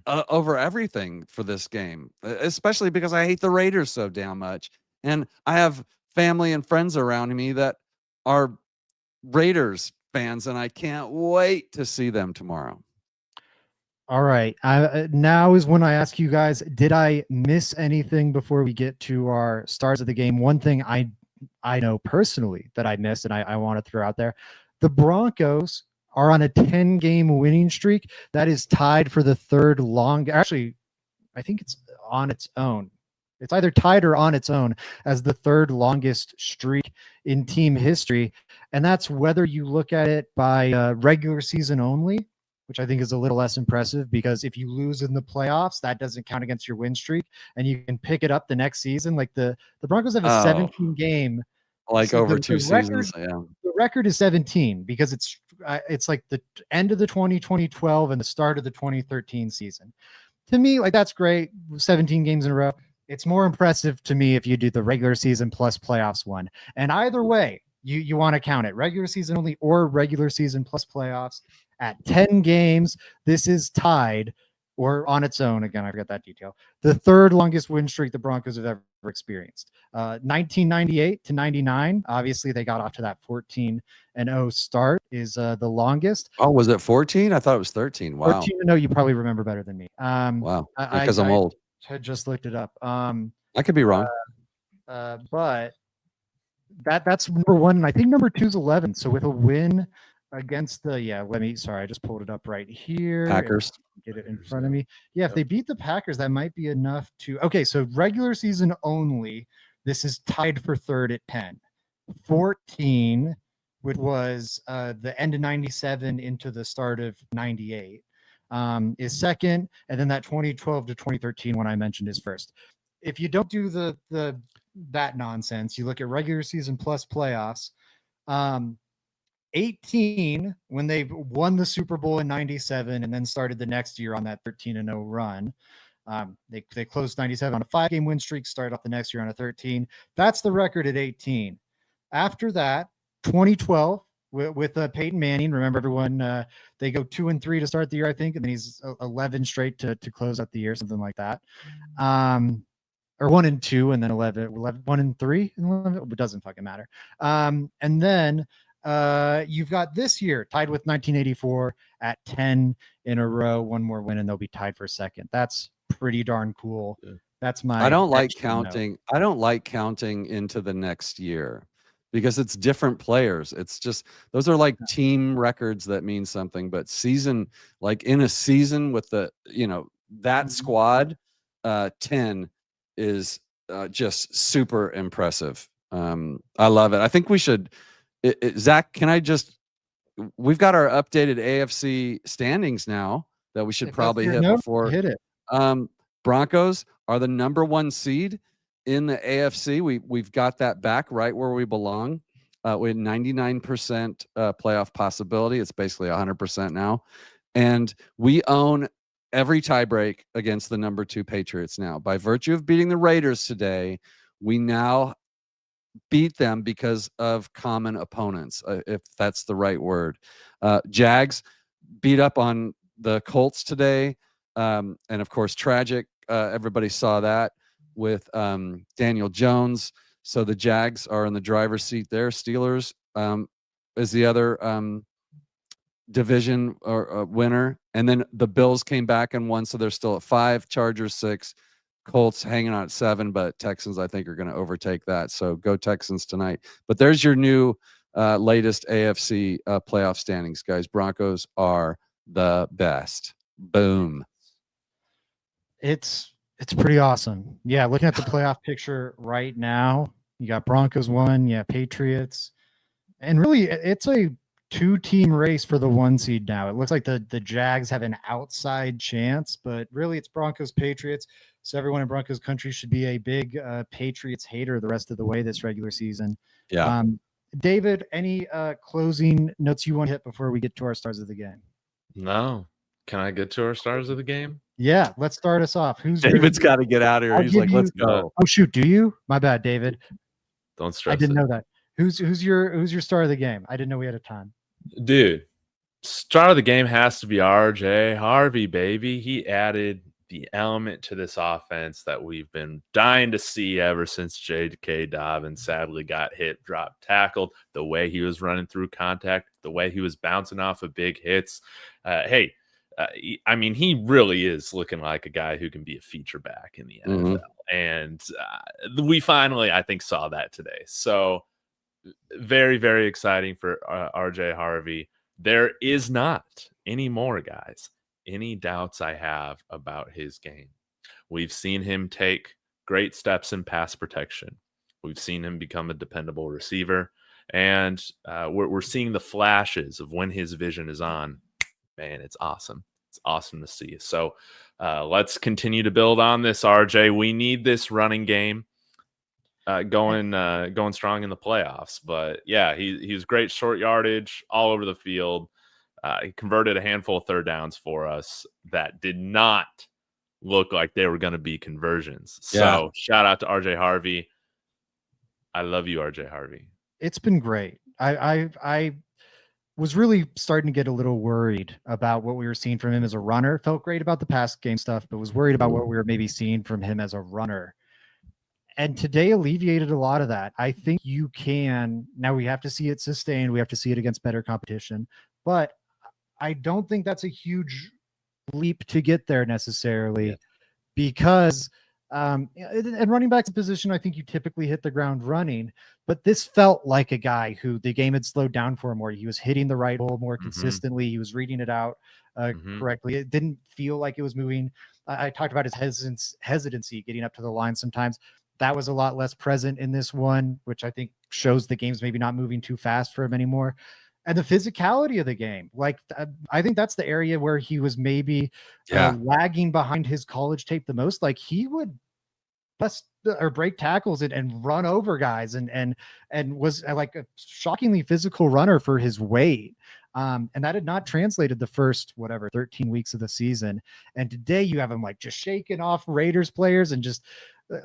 Over everything for this game, especially because I hate the Raiders so damn much. And I have family and friends around me that are Raiders fans, and I can't wait to see them tomorrow. All right. Now is when I ask you guys, did I miss anything before we get to our stars of the game? One thing I know personally that I missed, and I want to throw out there, the Broncos are on a 10-game winning streak that is tied for the third long. Actually, I think it's on its own. It's either tied or on its own as the third longest streak in team history. And that's whether you look at it by regular season only, which I think is a little less impressive because if you lose in the playoffs, that doesn't count against your win streak and you can pick it up the next season. Like the Broncos have a 17 game. Like so over two seasons. Yeah. The record is 17 because it's like the end of the 2012 and the start of the 2013 season. To me, like that's great. 17 games in a row. It's more impressive to me if you do the regular season plus playoffs one. And either way, you want to count it regular season only or regular season plus playoffs at 10 games. This is tied or on its own. Again, I forgot that detail. The third longest win streak the Broncos have ever experienced. 1998 to 99. Obviously, they got off to that 14-0 start is the longest. Oh, was it 14? I thought it was 13. Wow. 14-0. You probably remember better than me. Wow. Because I'm old. I just looked it up. I could be wrong. But that's number one. And I think number 2 is 11. So with a win against the, I just pulled it up right here. Packers. Get it in front of me. Yeah, if they beat the Packers, that might be enough to, okay, so regular season only, this is tied for third at 10. 14, which was the end of 97 into the start of 98, is second. And then that 2012 to 2013 one I mentioned is first. If you don't do that nonsense, you look at regular season plus playoffs, 18 when they won the Super Bowl in 97 and then started the next year on that 13-0 run. They closed 97 on a 5-game win streak, started off the next year on a 13. That's the record at 18. After that, 2012 with Peyton Manning. Remember everyone, they go 2-3 to start the year, I think, and then he's 11 straight to close out the year, something like that. Or 1-2 and then 1-3 and 11. It doesn't fucking matter. And then you've got this year tied with 1984 at 10 in a row, one more win, and they'll be tied for second. That's pretty darn cool. Yeah. That's my. I don't like counting. Note. I don't like counting into the next year because it's different players. It's just those are like team records that mean something. But season, like in a season with the that squad, 10 is just super impressive. I love it. I think we should. Zach, we've got our updated AFC standings now that we should probably hit before. Hit it. Broncos are the number 1 seed in the AFC. We've got that back right where we belong. We had 99% playoff possibility. It's basically 100% now. And we own every tiebreak against the number 2 Patriots now. By virtue of beating the Raiders today, we now beat them because of common opponents, if that's the right word. Jags beat up on the Colts today. And of course, tragic. Everybody saw that with Daniel Jones. So the Jags are in the driver's seat there. Steelers is the other division or winner. And then the Bills came back and won, so they're still at 5. Chargers 6. Colts hanging on at 7, but Texans, I think, are going to overtake that. So go Texans tonight. But there's your new latest AFC playoff standings, guys. Broncos are the best. Boom. It's pretty awesome. Yeah, looking at the playoff picture right now, you got Broncos 1, yeah, Patriots. And really, it's a 2-team race for the 1 seed now. It looks like the Jags have an outside chance, but really it's Broncos Patriots. So everyone in Broncos country should be a big Patriots hater the rest of the way this regular season. Yeah. David, any closing notes you want to hit before we get to our stars of the game? No. Can I get to our stars of the game? Yeah, let's start us off. David's got to get out of here. He's like, let's go. Oh shoot, do you? My bad, David. Don't stress. I didn't know that. Who's your star of the game? I didn't know we had a time. Dude, star of the game has to be RJ Harvey, baby. He added the element to this offense that we've been dying to see ever since J.K. Dobbins sadly got hit, dropped, tackled. The way he was running through contact, the way he was bouncing off of big hits. I mean, he really is looking like a guy who can be a feature back in the NFL. And we finally, I think, saw that today. So very, very exciting for RJ Harvey. There is not anymore, guys, any doubts I have about his game. We've seen him take great steps in pass protection. We've seen him become a dependable receiver. And we're seeing the flashes of when his vision is on. Man, it's awesome. It's awesome to see. So let's continue to build on this, RJ. We need this running game going strong in the playoffs. But yeah, he's great short yardage all over the field. He converted a handful of third downs for us that did not look like they were going to be conversions. So shout out to RJ Harvey. I love you, RJ Harvey. It's been great. I was really starting to get a little worried about what we were seeing from him as a runner. Felt great about the pass game stuff, but was worried about what we were maybe seeing from him as a runner. And today alleviated a lot of that. I think you can. Now we have to see it sustained. We have to see it against better competition. But I don't think that's a huge leap to get there necessarily, because and running back's position, I think you typically hit the ground running, but this felt like a guy who the game had slowed down for him, where he was hitting the right hole more consistently. He was reading it out correctly. It didn't feel like it was moving. I talked about his hesitancy getting up to the line sometimes. That was a lot less present in this one, which I think shows the game's maybe not moving too fast for him anymore. And the physicality of the game, like I think that's the area where he was maybe lagging behind his college tape the most. Like he would bust or break tackles and run over guys and was like a shockingly physical runner for his weight. And that had not translated the first 13 weeks of the season. And today you have him like just shaking off Raiders players and just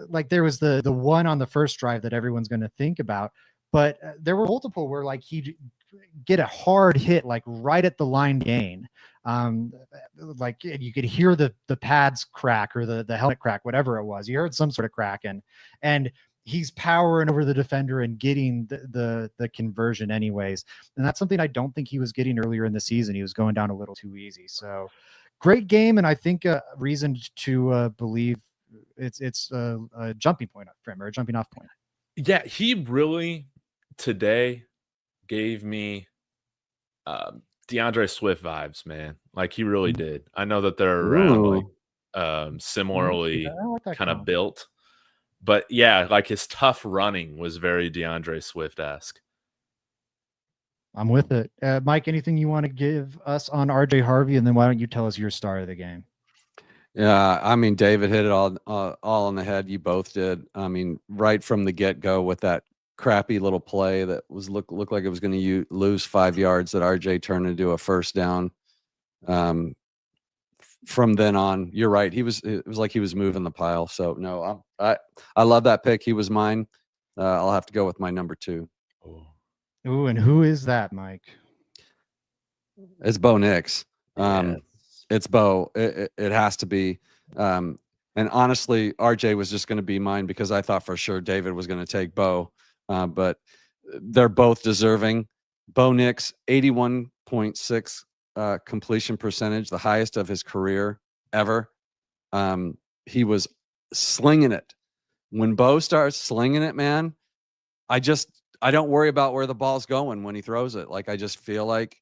like there was the one on the first drive that everyone's going to think about. But there were multiple where like he'd get a hard hit like right at the line gain. Like you could hear the pads crack or the helmet crack, whatever it was. You heard some sort of crack and he's powering over the defender and getting the conversion anyways. And that's something I don't think he was getting earlier in the season. He was going down a little too easy. So great game. And I think a reason to believe it's a jumping point for him, or a jumping off point. Yeah, he really today gave me DeAndre Swift vibes, man. Like he really did. I know that they're around like similarly kind of built, but yeah, like his tough running was very DeAndre Swift-esque. I'm with it. Mike, anything you want to give us on RJ Harvey, and then why don't you tell us your star of the game? Yeah, I mean, David hit it all on the head. You both did. I mean, right from the get-go with that crappy little play that was looked like it was going to lose 5 yards that RJ turned into a first down. From then on, you're right. It was like he was moving the pile. So no, I love that pick. He was mine. I'll have to go with my number 2. Ooh, and who is that, Mike? It's Bo Nix. Yes. It's Bo. It has to be. And honestly, RJ was just going to be mine because I thought for sure David was going to take Bo. But they're both deserving. Bo Nix, 81.6 completion percentage, the highest of his career ever. He was slinging it. When Bo starts slinging it, man, I don't worry about where the ball's going when he throws it. Like, I just feel like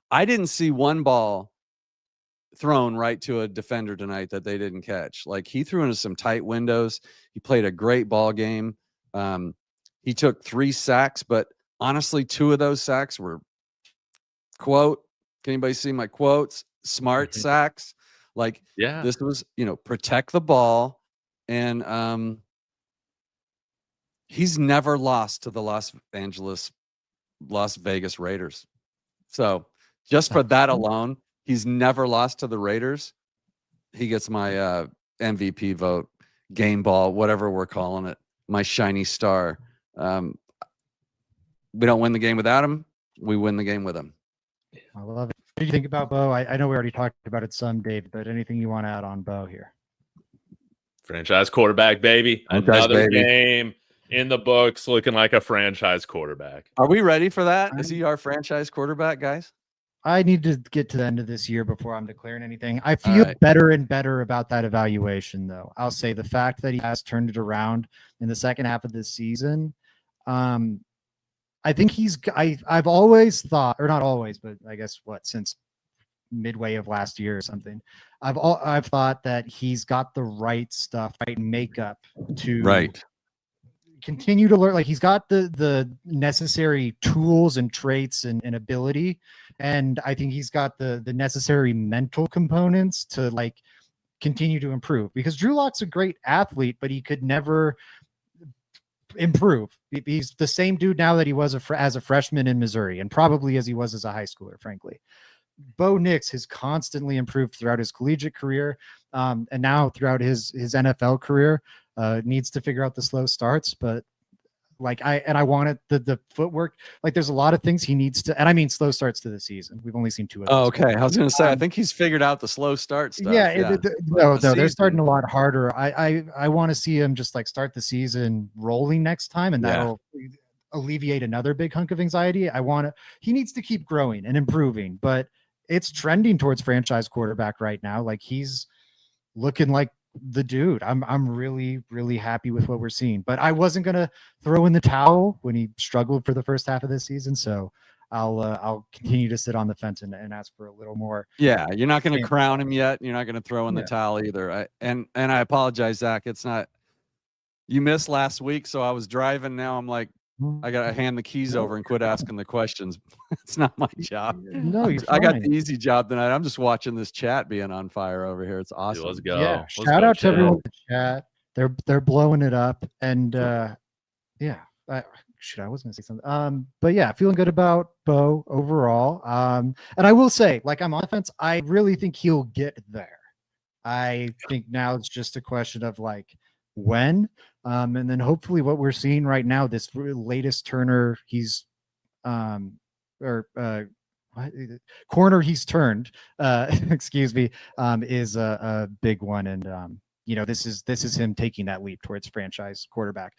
I didn't see one ball thrown right to a defender tonight that they didn't catch. Like, he threw into some tight windows. He played a great ball game. He took 3 sacks, but honestly, 2 of those sacks were, quote, can anybody see my quotes? Smart sacks. Like, Yeah. this was, protect the ball. And he's never lost to the Las Vegas Raiders. So just for that alone, he's never lost to the Raiders. He gets my MVP vote, game ball, whatever we're calling it, my shiny star. We don't win the game without him. We win the game with him. I love it. What do you think about Bo? I know we already talked about it some, Dave, but anything you want to add on Bo here? Franchise quarterback, baby. Franchise Another baby. game in the books looking like a franchise quarterback. Are we ready for that? Is he our franchise quarterback, guys? I need to get to the end of this year before I'm declaring anything. I feel better and better about that evaluation, though. I'll say the fact that he has turned it around in the second half of this season. I think I've always thought, or not always, but I guess since midway of last year or something, I've thought that he's got the right stuff, right makeup to continue to learn. Like, he's got the necessary tools and traits and ability, and I think he's got the necessary mental components to like continue to improve, because Drew Lock's a great athlete, but he could never improve. He's the same dude now that he was as a freshman in Missouri, and probably as he was as a high schooler, frankly. Bo Nix has constantly improved throughout his collegiate career, and now throughout his NFL career. Needs to figure out the slow starts, but like I wanted the footwork. Like, there's a lot of things he needs to, and I mean slow starts to the season. We've only seen 2 of those. Oh, okay. I was going to say, I think he's figured out the slow start stuff. No, they're starting a lot harder. I want to see him just like start the season rolling next time, and that'll alleviate another big hunk of anxiety. He needs to keep growing and improving, but it's trending towards franchise quarterback right now. Like, he's looking like the dude. I'm really, really happy with what we're seeing, but I wasn't going to throw in the towel when he struggled for the first half of this season. So I'll continue to sit on the fence and ask for a little more. Yeah. You're not going to crown him yet. You're not going to throw in the towel either. And I apologize, Zach. It's not, you missed last week. So I was driving. Now I'm like, I got to hand the keys over and quit asking the questions. It's not my job. No, I got the easy job tonight. I'm just watching this chat being on fire over here. It's awesome. Let's go. Yeah. Shout out to everyone in the chat. They're blowing it up. And I was going to say something. But yeah, feeling good about Bo overall. And I will say, like, I'm on offense. I really think he'll get there. I think now it's just a question of like when. And then hopefully what we're seeing right now, this latest Turner, he's corner he's turned, excuse me, is a big one. And this is him taking that leap towards franchise quarterback.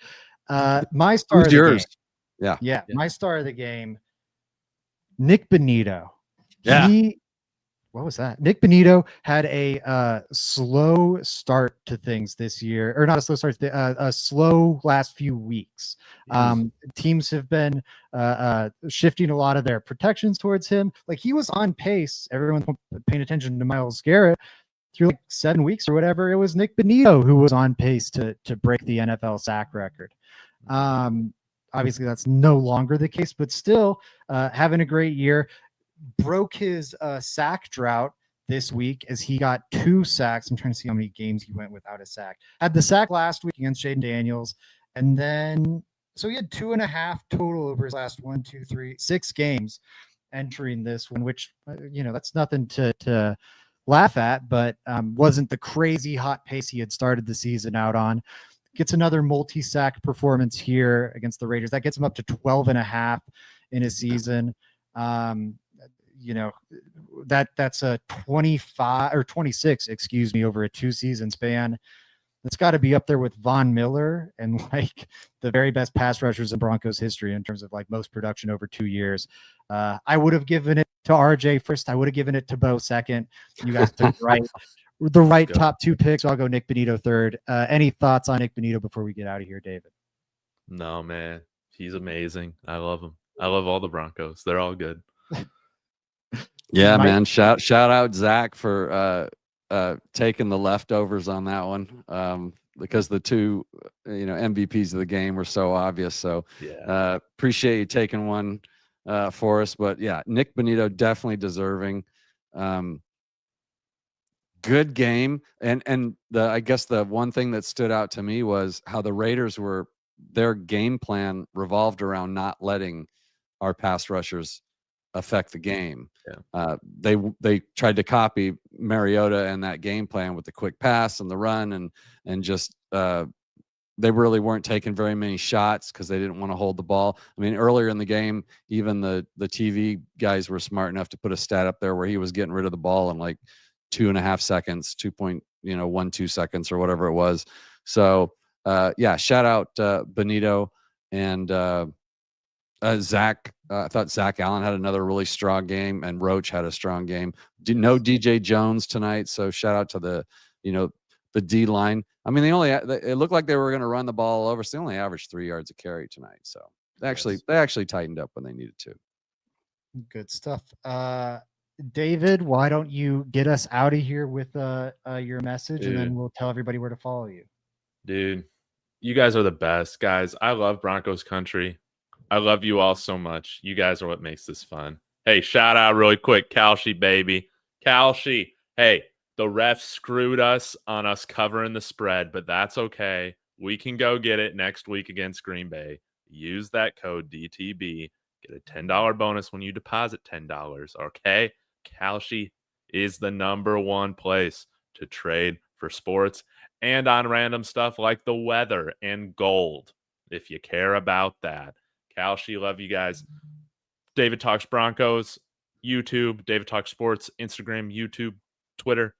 My star of the game. Yeah. My star of the game, Nik Bonitto. What was that? Nik Bonitto had a slow start to things this year, or not a slow start, a slow last few weeks. Teams have been shifting a lot of their protections towards him. Like, he was on pace. Everyone paying attention to Myles Garrett through like 7 weeks or whatever. It was Nik Bonitto who was on pace to break the NFL sack record. Obviously, that's no longer the case, but still having a great year. Broke his sack drought this week as he got 2 sacks. I'm trying to see how many games he went without a sack. Had the sack last week against Jaden Daniels, and then So he had 2.5 total over his last 6 games entering this one, which, that's nothing to laugh at, but wasn't the crazy hot pace he had started the season out on. Gets another multi-sack performance here against the Raiders. That gets him up to 12.5 in a season. That's a 25 or 26, excuse me, over a 2-season span. That's got to be up there with Von Miller and like the very best pass rushers in Broncos history in terms of like most production over 2 years. I would have given it to RJ first. I would have given it to Bo second. You guys took the right top 2 picks. So I'll go Nik Bonitto third. Any thoughts on Nik Bonitto before we get out of here, David? No, man. He's amazing. I love him. I love all the Broncos. They're all good. Yeah, man. Shout out Zach for taking the leftovers on that one, because the 2 MVPs of the game were so obvious. So yeah, appreciate you taking one for us. But yeah, Nik Bonitto definitely deserving. Good game, and I guess the one thing that stood out to me was how the Raiders their game plan revolved around not letting our pass rushers affect the game. Yeah. They tried to copy Mariota and that game plan with the quick pass and the run, and just they really weren't taking very many shots because they didn't want to hold the ball. I mean, earlier in the game, even the TV guys were smart enough to put a stat up there where he was getting rid of the ball in like 2.5 seconds, 2.12 seconds or whatever it was. So yeah, shout out Bonitto and Zach. I thought Zach Allen had another really strong game, and Roach had a strong game. No DJ Jones tonight, so shout out to the D line. I mean, it looked like they were going to run the ball over, so they only averaged 3 yards a carry tonight. So they actually tightened up when they needed to. Good stuff. David, why don't you get us out of here with your message, and then we'll tell everybody where to follow you. Dude, you guys are the best, guys. I love Broncos country. I love you all so much. You guys are what makes this fun. Hey, shout out really quick, Kalshi, baby. Kalshi, hey, the refs screwed us on us covering the spread, but that's okay. We can go get it next week against Green Bay. Use that code DTB. Get a $10 bonus when you deposit $10, okay? Kalshi is the #1 place to trade for sports and on random stuff like the weather and gold, if you care about that. Kalshi, love you guys. David Talks Broncos, YouTube, David Talks Sports, Instagram, YouTube, Twitter.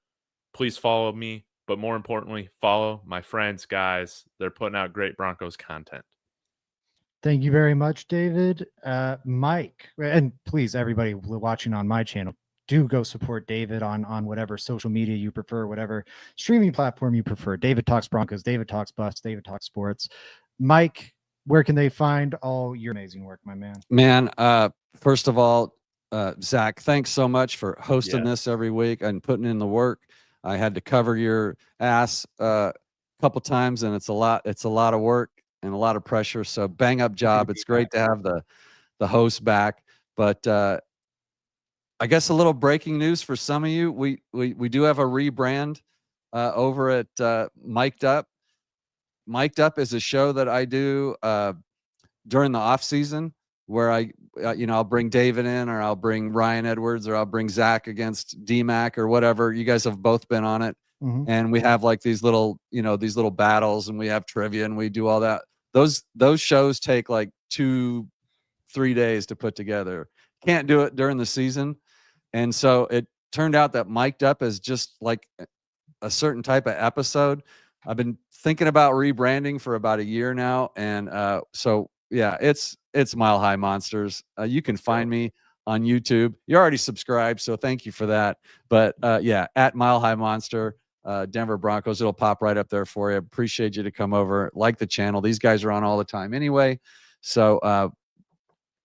Please follow me, but more importantly, follow my friends, guys. They're putting out great Broncos content. Thank you very much, David. Mike, and please, everybody watching on my channel, do go support David on whatever social media you prefer, whatever streaming platform you prefer. David Talks Broncos, David Talks Buffs, David Talks Sports. Mike, where can they find all your amazing work, my man? Man, first of all, Zach, thanks so much for hosting this every week and putting in the work. I had to cover your ass a couple times, and it's a lot of work and a lot of pressure. So bang up job. It's great to have the host back. But I guess a little breaking news for some of you. We do have a rebrand over at Mic'd Up. Mic'd Up is a show that I do during the off season, where I'll bring David in, or I'll bring Ryan Edwards, or I'll bring Zach against DMAC or whatever. You guys have both been on it. Mm-hmm. And we have like these little battles, and we have trivia, and we do all that. Those shows take like 2-3 days to put together. Can't do it during the season. And so it turned out that Mic'd Up is just like a certain type of episode. I've been thinking about rebranding for about a year now. And so yeah, it's Mile High Monsters. You can find me on YouTube. You're already subscribed, so thank you for that. But yeah, at Mile High Monster, Denver Broncos, it'll pop right up there for you. Appreciate you to come over, like the channel. These guys are on all the time anyway. So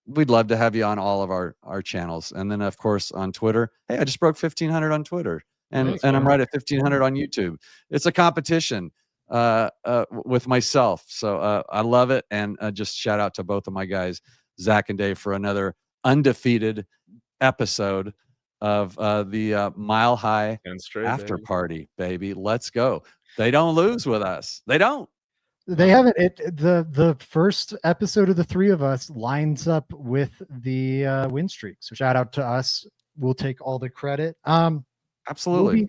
we'd love to have you on all of our channels. And then of course on Twitter. Hey, I just broke 1,500 on Twitter. And I'm right at 1,500 on YouTube. It's a competition with myself. So I love it. And just shout out to both of my guys, Zach and Dave, for another undefeated episode of the Mile High after party, baby. Let's go. They don't lose with us. They don't. They haven't. The first episode of the three of us lines up with the win streak. So shout out to us. We'll take all the credit. Absolutely.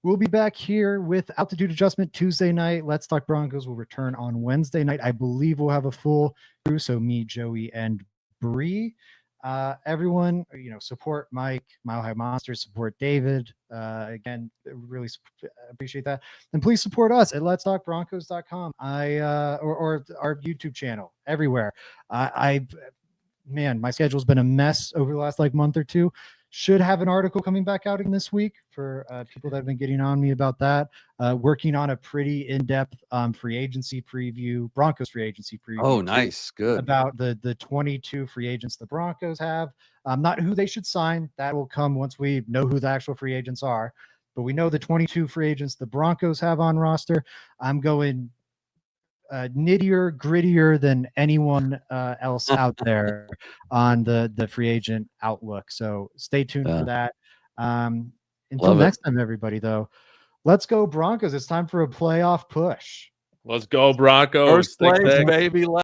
We'll be back here with Altitude Adjustment Tuesday night. Let's Talk Broncos will return on Wednesday night. I believe we'll have a full crew. So me, Joey, and Bree. Everyone, support Mike, Mile High Monster, support David. Again, really appreciate that. And please support us at letstalkbroncos.com. Or our YouTube channel everywhere. Man, my schedule's been a mess over the last month or two. Should have an article coming back out in this week for people that have been getting on me about that. Working on a pretty in-depth free agency preview, Broncos free agency preview. Oh, nice. Good. About the 22 free agents the Broncos have. Not who they should sign. That will come once we know who the actual free agents are. But we know the 22 free agents the Broncos have on roster. I'm going nittier, grittier than anyone else out there on the free agent outlook. So stay tuned for that. Until next time, everybody, though, let's go Broncos. It's time for a playoff push. Let's go Broncos. First place, baby.